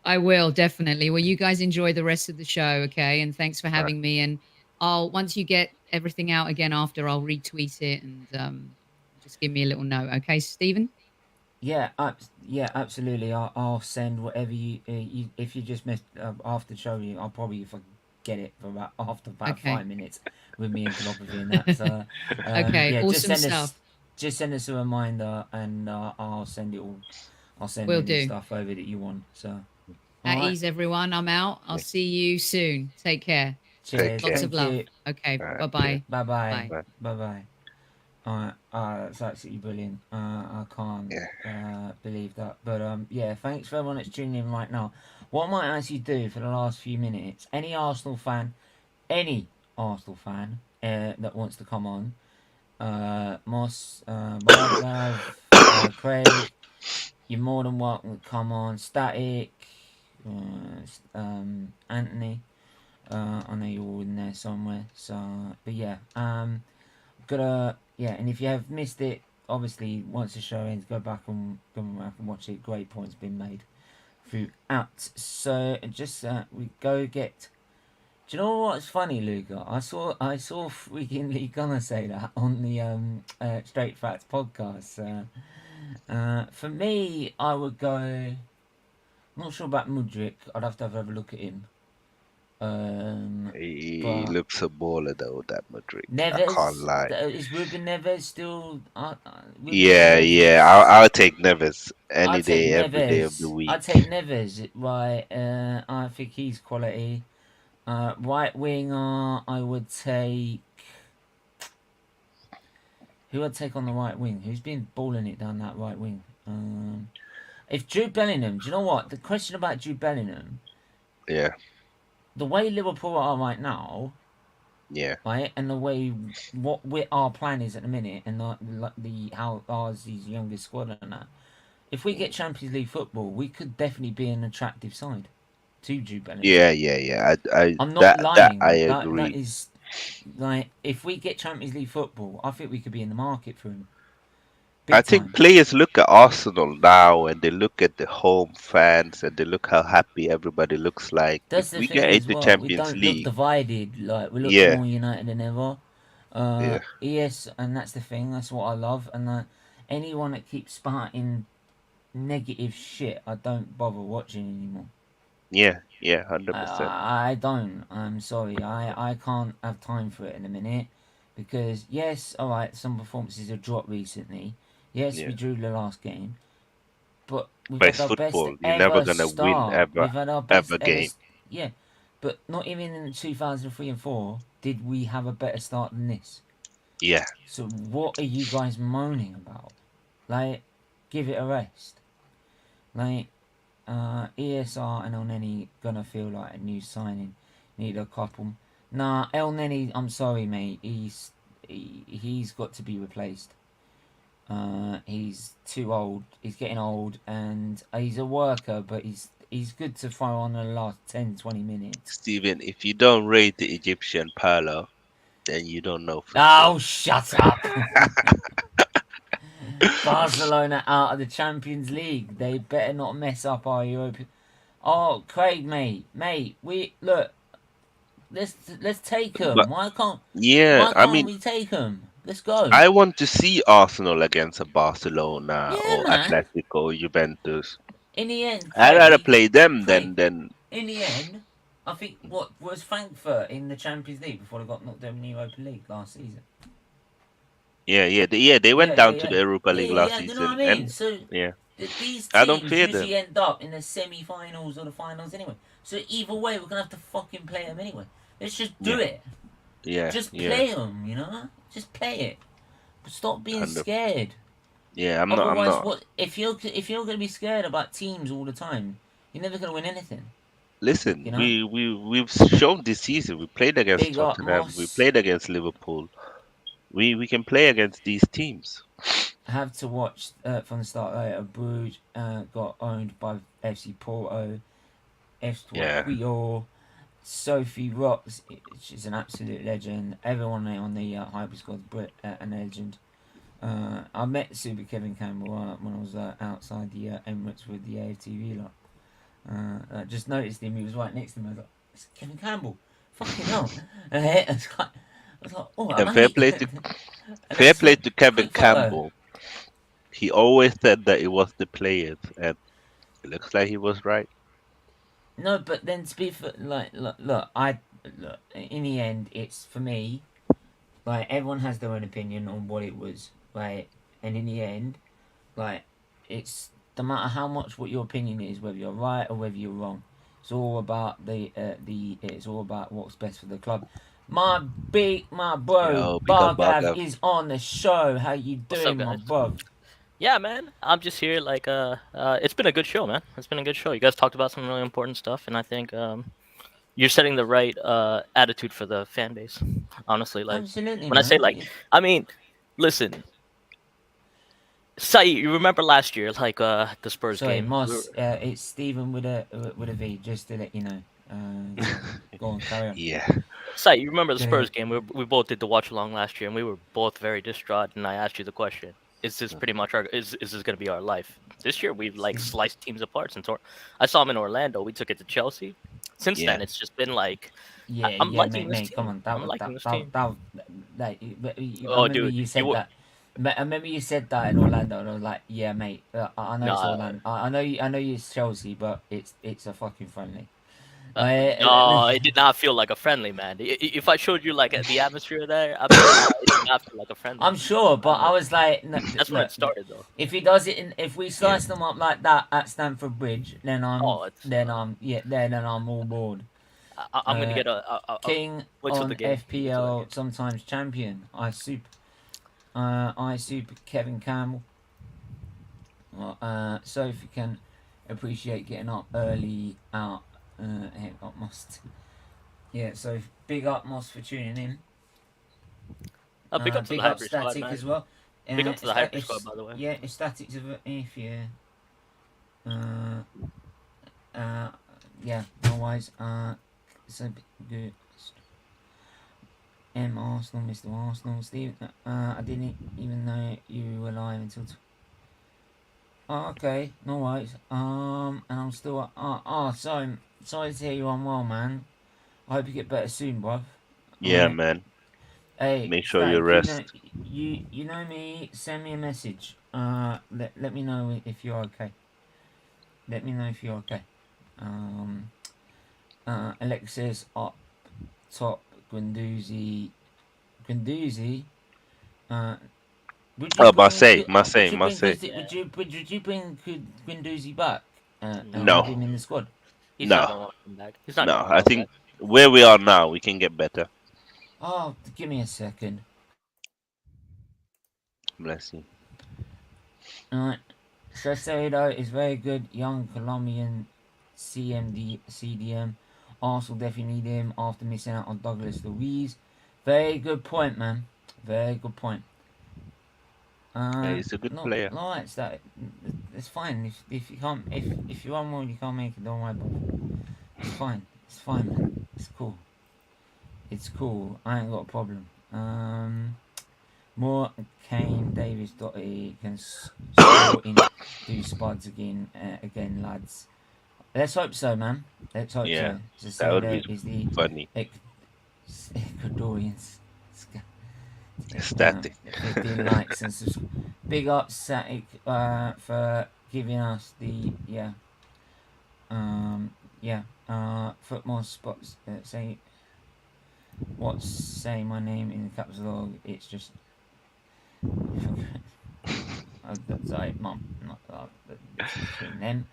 I will definitely. Well, you guys enjoy the rest of the show, okay? And thanks for right. having me. And once you get everything out again after, I'll retweet it and just give me a little note, okay, Stephen? yeah, absolutely. I'll send whatever you if you just missed after the show. I'll probably forget it for about 5 minutes with me and telepathy and that. So Okay, yeah, awesome stuff. just send us a reminder and I'll send it all. I'll send Will any do. stuff over that you want. So At all right. ease, everyone. I'm out. I'll Yeah. see you soon. Take care. Take Cheers. care. Lots of Thank love. you. Okay, All right. Yeah. bye-bye. Bye bye. Bye. Right. Bye bye. Alright, that's absolutely brilliant. I can't Yeah. believe that. But yeah, thanks for everyone that's tuning in right now. What I might actually do for the last few minutes, any Arsenal fan that wants to come on, Moss, Bargav, Craig, you're more than welcome to come on. Static, Anthony, I know you're all in there somewhere. So, but yeah, and if you have missed it, obviously once the show ends, go back and watch it. Great points been made throughout. So just we go get. Do you know what's funny, Luca? I saw freaking Lee Gunner say that on the Straight Facts podcast. For me, I would go. I'm not sure about Mudryk. I'd have to have a look at him. He But looks a baller though, that Madrid. I can't Neves, lie. is Ruben Neves still? Ruben Yeah, Neves yeah. is. I'll take Neves any I'd take day, every day of the Neves. week. I'd take Neves. Right. I think he's quality. Right winger. I would take. Who I'd take on the right wing? Who's been balling it down that right wing? If Jude Bellingham. Do you know what? The question about Jude Bellingham. Yeah, The way Liverpool are right now. yeah. Right, and the way our plan is at the minute, and the how ours is youngest squad and that. If we get Champions League football, we could definitely be an attractive side to Jude Bellingham. Yeah, yeah, yeah. I'm not That lying. I That agree. is like if we get Champions League football, I think we could be in the market for him. Big I think time. players look at Arsenal now and they look at the home fans and they look how happy everybody looks like. If That's the we thing get as into well. We Champions don't look League, divided. Like we look yeah, more united than ever. yeah, Yes, and that's the thing. That's what I love. And anyone that keeps spouting negative shit, I don't bother watching anymore. yeah, 100%. I don't. I'm sorry. I can't have time for it in a minute. Because, yes, alright, some performances have dropped recently. Yes, Yeah. we drew the last game. But we've But had it's our best football. You're never ever gonna win start. ever, We've had our best ever ever. game. Yeah. But not even in 2003 and 4 did we have a better start than this. Yeah, So what are you guys moaning about? Like, give it a rest. Like, ESR and El Neni gonna feel like a new signing. Need a couple. Nah, El Neni, I'm sorry, mate. He's got to be replaced. He's too old. He's getting old, and he's a worker, but he's good to throw on the last 10, 20 minutes. Steven, if you don't rate the Egyptian Parlour, then you don't know football. Oh, shut up! Barcelona out of the Champions League. They better not mess up our European. Oh, Craig, mate, we look. Let's take them. But Why can't I mean, we take them? Let's go. I want to see Arsenal against a Barcelona Yeah, or man. Atletico, Juventus. In the end, I'd rather Craig, play them Craig, than in the end, I think what was Frankfurt in the Champions League before they got knocked out in the Europa League last season. they went down to the Europa League last You know season, what I mean? and So yeah, these I don't teams fear usually them. end up in the semi-finals or the finals anyway. So either way, we're gonna have to fucking play them anyway. Let's just do it. Yeah, Just yeah, play them, you know. Just play it. Stop being 100. scared. Yeah. I'm Otherwise, not. what if you're gonna be scared about teams all the time? You're never gonna win anything. Listen, You know? we've shown this season. We played against Big up, Tottenham. We Moss. played against Liverpool. We can play against these teams. I have to watch from the start later. Bruges got owned by FC Porto. Yeah. F2 Sophie Rocks, she's an absolute legend. Everyone on the Highbury squad, an legend. I met Super Kevin Campbell when I was outside the Emirates with the AFTV lot. I just noticed him. He was right next to me. I was like, "It's Kevin Campbell, fucking hell!" And I was like, "Oh, And fair play to Kevin Campbell. He always said that it was the players, and it looks like he was right. No, but then to be look, in the end, it's for me. Like, everyone has their own opinion on what it was, right? And in the end, like, it's no matter how much what your opinion is, whether you're right or whether you're wrong. It's all about it's all about what's best for the club. My bro, Yo, big up, Bargav Bargav. is on the show. How you doing, my guys? bro? Yeah, man. I'm just here. Like, it's been a good show, man. It's been a good show. You guys talked about some really important stuff, and I think you're setting the right attitude for the fan base. Honestly, like Absolutely, when I say man. like, I mean, listen, Sai, you remember last year, like the Spurs Sorry, game? Moss. It's Stephen with a V, just to let you know. Go on, carry on. Yeah. Sai, you remember the Yeah. Spurs game? We both did the watch along last year, and we were both very distraught. And I asked you the question: is this pretty much our? Is this going to be our life? This year we've like sliced teams apart. I saw him in Orlando. We took it to Chelsea. Since then, it's just been like, Yeah, I'm liking this mate, team. come on. I'm liking this team. I Oh, remember dude, you said you- that. I remember you said that in Orlando, and I was like, yeah, mate. I know it's Nah. Orlando. I know you it's Chelsea, but it's a fucking friendly. No, it did not feel like a friendly, man. If I showed you like the atmosphere there, it did not feel like a friendly. I'm sure, but I was like, no, That's where it started, though. If he does it, if we slice them up like that at Stamford Bridge, then I'm Oh, it's- then I'm all bored. I'm gonna get a King wait till on the game. FPL, sometimes champion. I super Kevin Campbell. Well, Sophie can appreciate getting up early out. Heck up Moss. Yeah, so big up Moss for tuning in. big up to the big up Highbury squad, Static man. as well. Big up to the Highbury squad, by the way. Yeah, if Static's if yeah. Yeah, otherwise, so good. Arsenal, Mr. Arsenal, Steve. I didn't even know you were live until. Oh, okay, no worries. And I'm still. Sorry to hear you're unwell, man. I hope you get better soon, bruv. Yeah, Alright. man. Hey, Make sure Static, you rest. You know me. Send me a message. Let me know if you're okay. Let me know if you're okay. Alexis up top. Guendouzi. Marseille. Would you bring Guendouzi back? No. Have him in the squad. He's No. not gonna come back. He's not No, gonna I come think back. where we are now, we can get better. Oh, give me a second. Bless you. Alright. Shiseido is very good. Young Colombian CDM. Arsenal definitely need him after missing out on Douglas Luiz. Very good point, man. Very good point. Yeah, he's a good player. No, it's that. it's fine. If you can't, if you're unwell and you can't make it, don't worry about it. It's fine. It's fine, man. It's cool. It's cool. I ain't got a problem. More Kane Davis Dotty can score in do spuds again, lads. Let's hope so, man. Let's hope Yeah, so. To that say would there be is the funny. Ecuadorians. Ecstatic. 15 likes and big up Satic for giving us the football spots. Say my name in the caps log. It's just sorry, mum, not between them.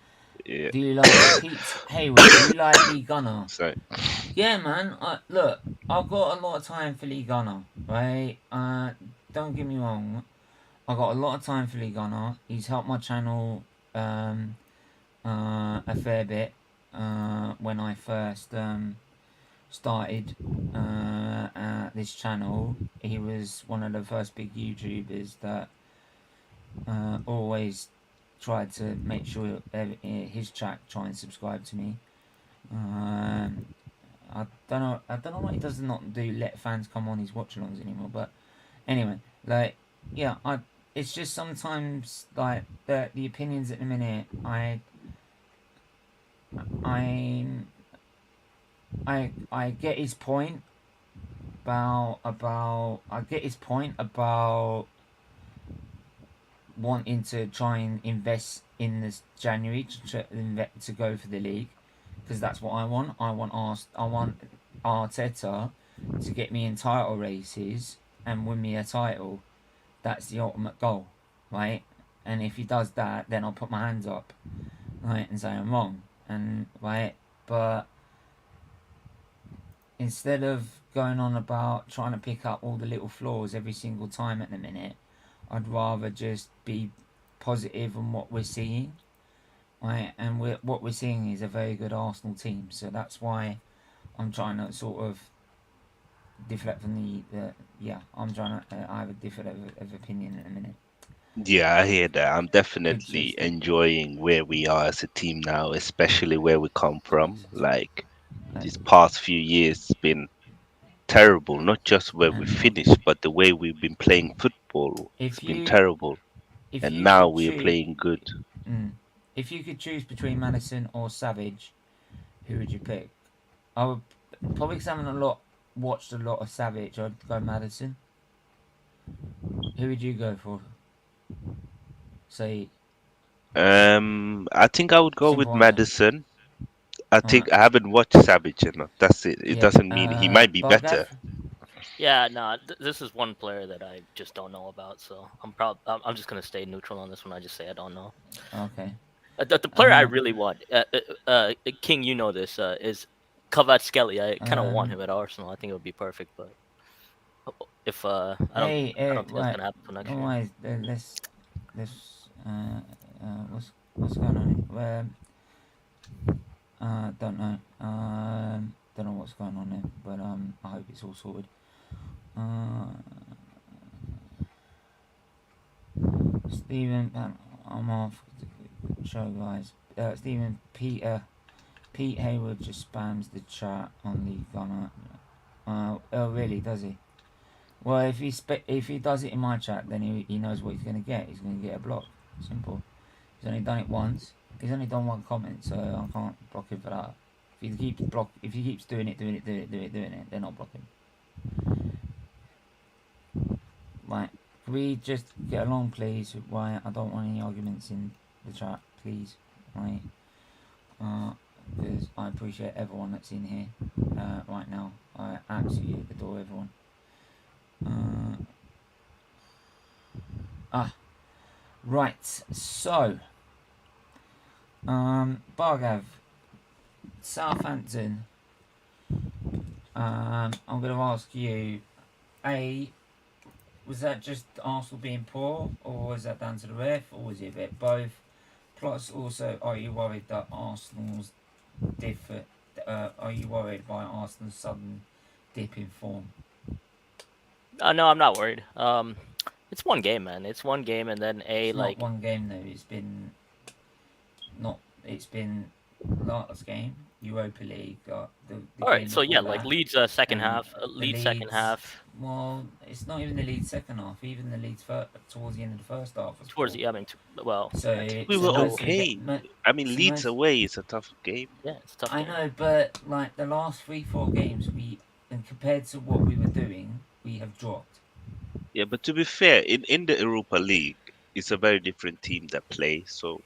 Yeah. Do you like Pete Hayward? Do you like Lee Gunner? So Yeah, man. Look, I've got a lot of time for Lee Gunner, right? Don't get me wrong. I got a lot of time for Lee Gunner. He's helped my channel a fair bit when I first started this channel. He was one of the first big YouTubers that always tried to make sure his chat try and subscribe to me. I don't know why he does not do let fans come on his watch-alongs anymore. But anyway, like it's just sometimes like the opinions at the minute. I get his point about I get his point about wanting to try and invest in this January to go for the league, because that's what I want. I want Arteta to get me in title races and win me a title. That's the ultimate goal, right? And if he does that, then I'll put my hands up, right, and say I'm wrong, and right. But instead of going on about trying to pick up all the little flaws every single time at the minute, I'd rather just be positive on what we're seeing, right? And what we're seeing is a very good Arsenal team, so that's why I'm trying to sort of deflect from I'm trying to I have a different of opinion in a minute. yeah, I hear that. I'm definitely enjoying where we are as a team now, especially where we come from. Like these past few years been terrible, not just where we finished, but the way we've been playing football. It's been terrible. And now we're playing good. If you could choose between Madison or Savage, who would you pick? I would probably, because I haven't watched a lot of Savage, I'd go Madison. Who would you go for? Say. I think I would go with Madison. I think I haven't watched Savage enough. That's it. It doesn't mean he might be better. Yeah, no, this is one player that I just don't know about, so I'm just gonna stay neutral on this one. I just say I don't know. Okay. The player I really want, King, you know this, is Kvaratskhelia. I kind of want him at Arsenal. I think it would be perfect, but if I don't think that's gonna happen until next year. Let's what's going on here? Don't know. Don't know what's going on there, but I hope it's all sorted. Stephen, I'm off. Show guys. Stephen, Pete Hayward just spams the chat on the gunner. Oh really? Does he? Well, if he does it in my chat, then he knows what he's going to get. He's going to get a block. Simple. He's only done it once. He's only done one comment, so I can't block him for that. If he keeps doing it, then I'll block him. Right. Can we just get along, please? Right. I don't want any arguments in the chat, please. Right. Because I appreciate everyone that's in here right now. I absolutely adore everyone. Right, so Bargav, Southampton. I'm going to ask you, was that just Arsenal being poor, or was that down to the ref, or was it a bit both? Plus, also, are you worried that Arsenal's are you worried by Arsenal's sudden dip in form? No, I'm not worried. It's one game, man. It's one game, and then it's not one game though. It's been not. It's been last game, Europa League. The All right, game so yeah, before like that, Leeds second and half, the Leeds second half. Well, it's not even the Leeds second half. Even the Leeds towards the end of the first half. Was Towards poor. the, I mean, well, So, We so were most of the okay. I mean, so Leeds most, away is a tough game. yeah, it's a tough I game. know, but like the last 3-4 games, and compared to what we were doing, we have dropped. Yeah, but to be fair, in the Europa League, it's a very different team that play. So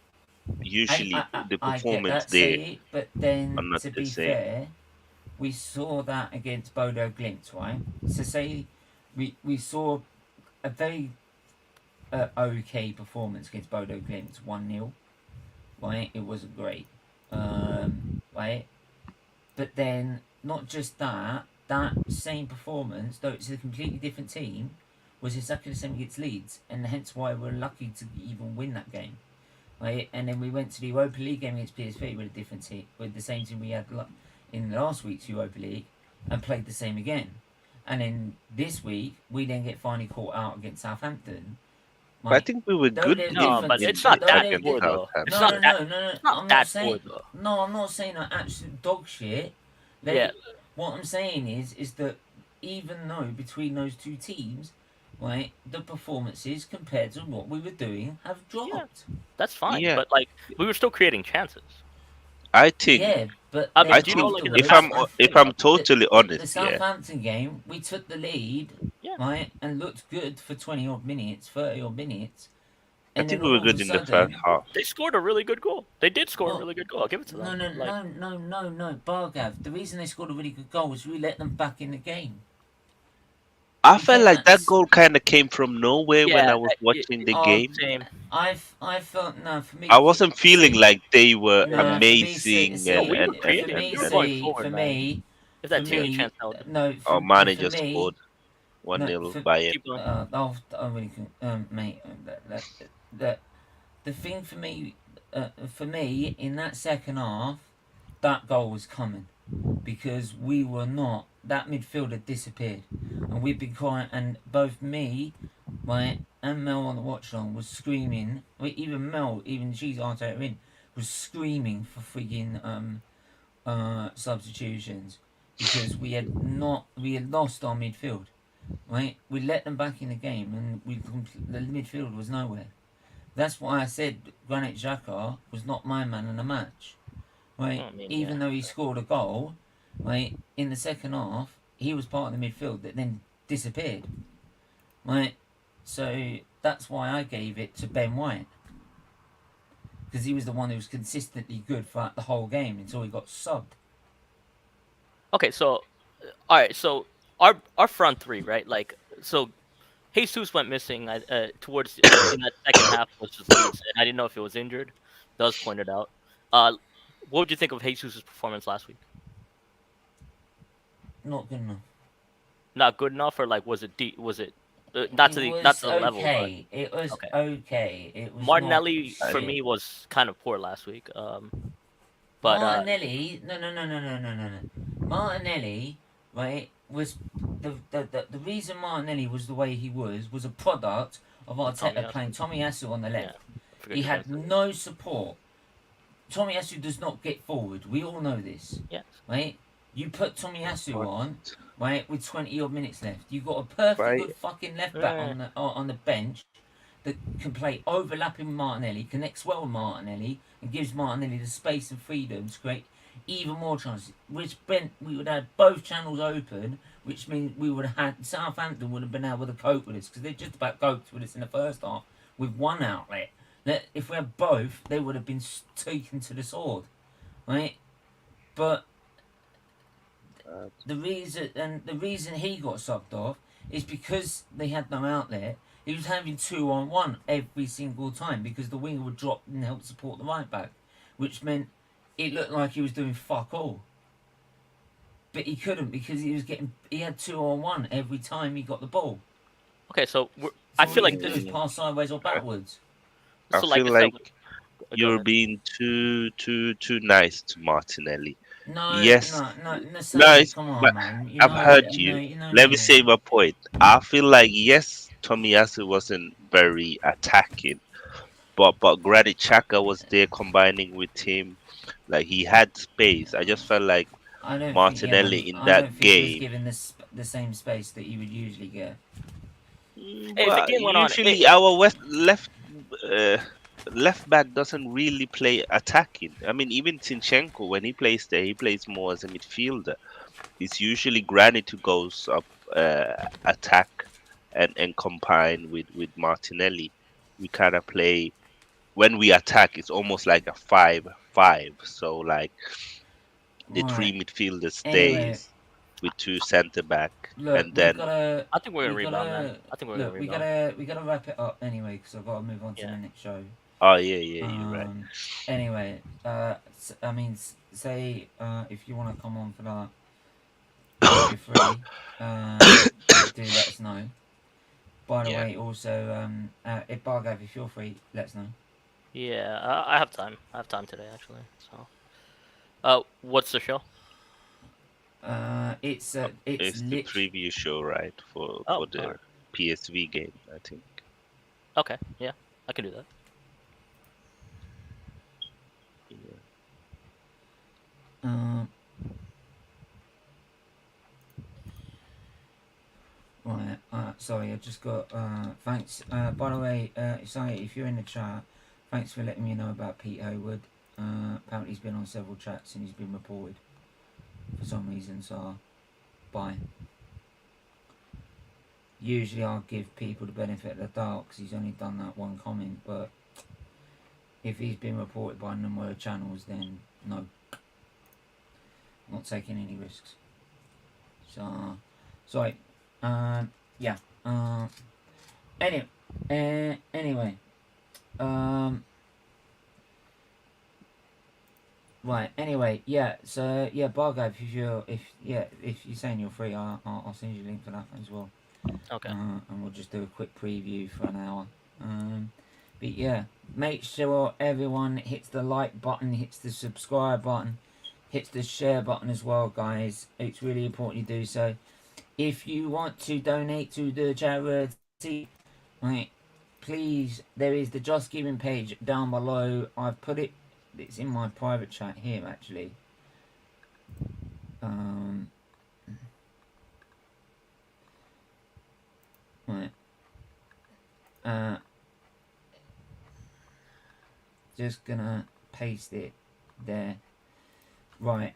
usually the I get performance that, there see, but are then not to the be same. fair, we saw that against Bodo Glimt, right? So say we saw a very okay performance against Bodo Glimt, 1-0, right? It wasn't great, right? But then not just that, that same performance, though it's a completely different team, was exactly the same against Leeds, and hence why we're lucky to even win that game. Right? And then we went to the Europa League game against PSV with a different team, with the same team we had in last week's Europa League, and played the same again. And then this week we then get finally caught out against Southampton. But I think we were good No, but in it's not that against poor though. Southampton. It's not that. No. It's not I'm that not saying. poor though. No, I'm not saying that absolute dog shit. Yeah. What I'm saying is that even though between those two teams, right, the performances compared to what we were doing have dropped. That's fine, Yeah. but like we were still creating chances. I think Yeah, but I mean, then do you know, like, in the if afterwards, I'm totally the honest, yeah, Southampton game, we took the lead, Yeah. right, and looked good for 20 odd minutes, 30 odd minutes. I And think then we were all of good a in the sudden, first half. They scored a really good goal. They did score Well, a really good goal. I'll give it to them. No, Bargav. The reason they scored a really good goal was we let them back in the game. I felt like that that's- goal kind of came from nowhere when Yeah, I was watching the oh, game. Same. I felt no for me. I wasn't feeling see, like they were no, for me, amazing see, No, we were creating. for me, We were going see, forward, for man. me, If that for team had a me, chance, that would. no, our for manager me, scored 1-0 for- by it. Keep going. I really can, mate. The thing for me in that second half, that goal was coming because we were not. That midfield had disappeared, and we've been crying. And both me, right, and Mel on the watch along was screaming. Even Mel, even she's Arteta in, was screaming for frigging substitutions because we had lost our midfield. Right, we let them back in the game, and the midfield was nowhere. That's why I said Granit Xhaka was not my man in the match. Right, I mean, even yeah. though he scored a goal, right, in the second half, he was part of the midfield that then disappeared. Right, so that's why I gave it to Ben White. Because he was the one who was consistently good throughout the whole game until he got subbed. Okay, so, all right, so our front three, right? Like, so Jesus went missing towards in that second half versus Leeds, and I didn't know if it was injured. Does pointed out. What would you think of Jesus' performance last week? Not good enough. Not good enough, or like was it not to the level? But Okay. It was okay. okay. It was Martinelli not for shit. me was kind of poor last week. But Martinelli, no. Martinelli, right, was the reason Martinelli was the way he was a product of Arteta Tomiyasu. playing Tomiyasu on the left. forget He to had mention. no support. Tomiyasu does not get forward. We all know this. Yes. Right? You put Tomiyasu on, right, with 20 odd minutes left. You've got a perfectly Right. good fucking left back on the bench that can play overlapping with Martinelli, connects well with Martinelli, and gives Martinelli the space and freedom to create even more chances. Which meant we would have both channels open, which means we would have had Southampton would have been able to cope with us because they just about coped with us in the first half with one outlet. That if we had both, they would have been taken to the sword, right? But the reason he got sucked off is because they had no outlet. He was having 2-on-1 every single time because the winger would drop and help support the right back, which meant it looked like he was doing fuck all. But he couldn't because he had 2-on-1 every time he got the ball. Okay, so So I all feel he like could do this. is pass sideways or backwards. I So feel I like said, go you're ahead. being too nice to Martinelli. No, Yes. no, Nice, come on, but man. I've heard you. Let me say my point. I feel like yes, Tomiyasu wasn't very attacking, but Granit Xhaka was there combining with him. Like he had space. I just felt like I don't think. Yeah, Martinelli in I don't that think he was game. given the same space that you would usually get. As the But game went on, usually our uh, left back doesn't really play attacking. I mean, even Zinchenko when he plays there, he plays more as a midfielder. It's usually Granit who goes up attack and combine with Martinelli. We kind of play when we attack. It's almost like a 5-5. So like the three Right. midfielders Anyway, stays with two centre back, look, and we've then gotta. I think we're gonna We rebound, man. gotta I think we're gonna look. rebound. We gotta wrap it up anyway because I've got to move on to Yeah. the next show. oh yeah, you're right. Anyway, I mean, say if you want to come on for that, if you're free, do let us know. By the Yeah. way, also, if Bargav, if you're free, let us know. Yeah, I have time. I have time today, actually. So, what's the show? It's It's the preview show, right, for Oh, the alright. PSV game, I think. Okay. Yeah, I can do that. Yeah. Right. Sorry, I just got. Thanks. By the way, sorry if you're in the chat. Thanks for letting me know about Pete Hayward. Apparently he's been on several chats and he's been reported for some reason. So, bye. Usually I'll give people the benefit of the doubt because he's only done that one comment. But if he's been reported by numerous channels, then no. Not taking any risks. So, sorry. Yeah. Anyway. Right. Anyway. Yeah. So yeah, Bargo, if you're saying you're free, I'll send you a link for that as well. Okay. And we'll just do a quick preview for an hour. But yeah, make sure everyone hits the like button, hits the subscribe button, hits the share button as well, guys. It's really important you do so. If you want to donate to the charity, right, please, there is the Just Giving page down below. I've put it, it's in my private chat here, actually. Right. Just gonna paste it there. Right.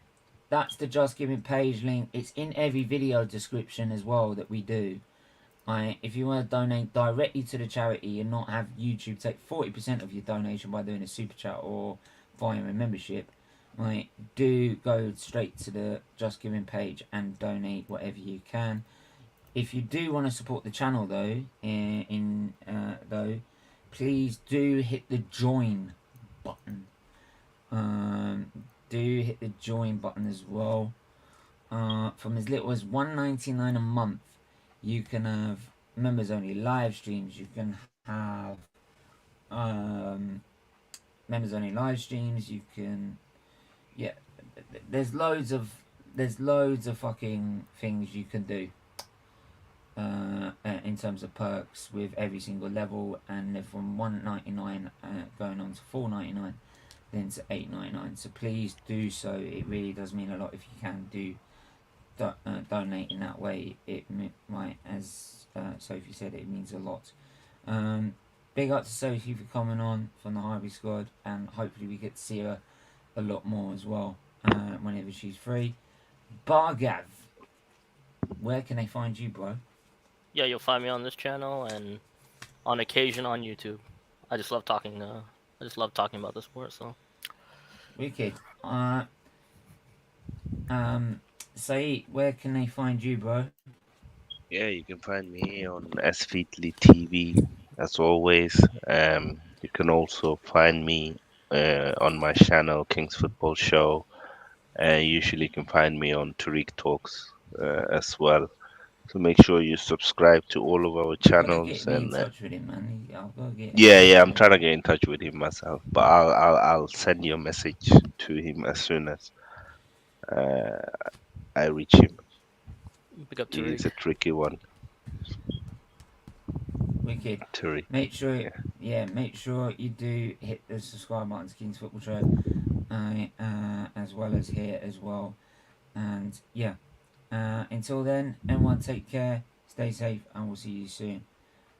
That's the Just Giving page link. It's in every video description as well that we do. Right, if you want to donate directly to the charity and not have YouTube take 40% of your donation by doing a super chat or via a membership, right, do go straight to the Just Giving page and donate whatever you can. If you do want to support the channel though, please do hit the join button. Do hit the join button as well. From as little as $1.99 a month, you can have members only live streams. You can have members only live streams. You can, yeah. There's loads of fucking things you can do. In terms of perks with every single level, and they're from $1.99 going on to $4.99. Then to $8.99. So please do so. It really does mean a lot if you can donate in that way. It might, as Sophie said, it means a lot. Big up to Sophie for coming on from the Highbury squad, and hopefully we get to see her a lot more as well whenever she's free. Bargav, where can they find you, bro? Yeah, you'll find me on this channel and on occasion on YouTube. I just love talking. I just love talking about the sport. So. Wicked. Saeed, where can they find you, bro? Yeah, you can find me on SFeatleyTV as always. You can also find me on my channel King's Football Show. Usually you can find me on Tariq Talks as well. So make sure you subscribe to all of our You gotta channels. get me in And touch with him, man. I'll go get yeah, I'm trying to get in touch with him myself, but I'll send you a message to him as soon as I reach him. Pick up Tariq. It's a tricky one. Wicked. Turi. Make sure, Yeah. make sure you do hit the subscribe button to King's Football Show, as well as here as well. And yeah, until then, everyone take care, stay safe, and we'll see you soon.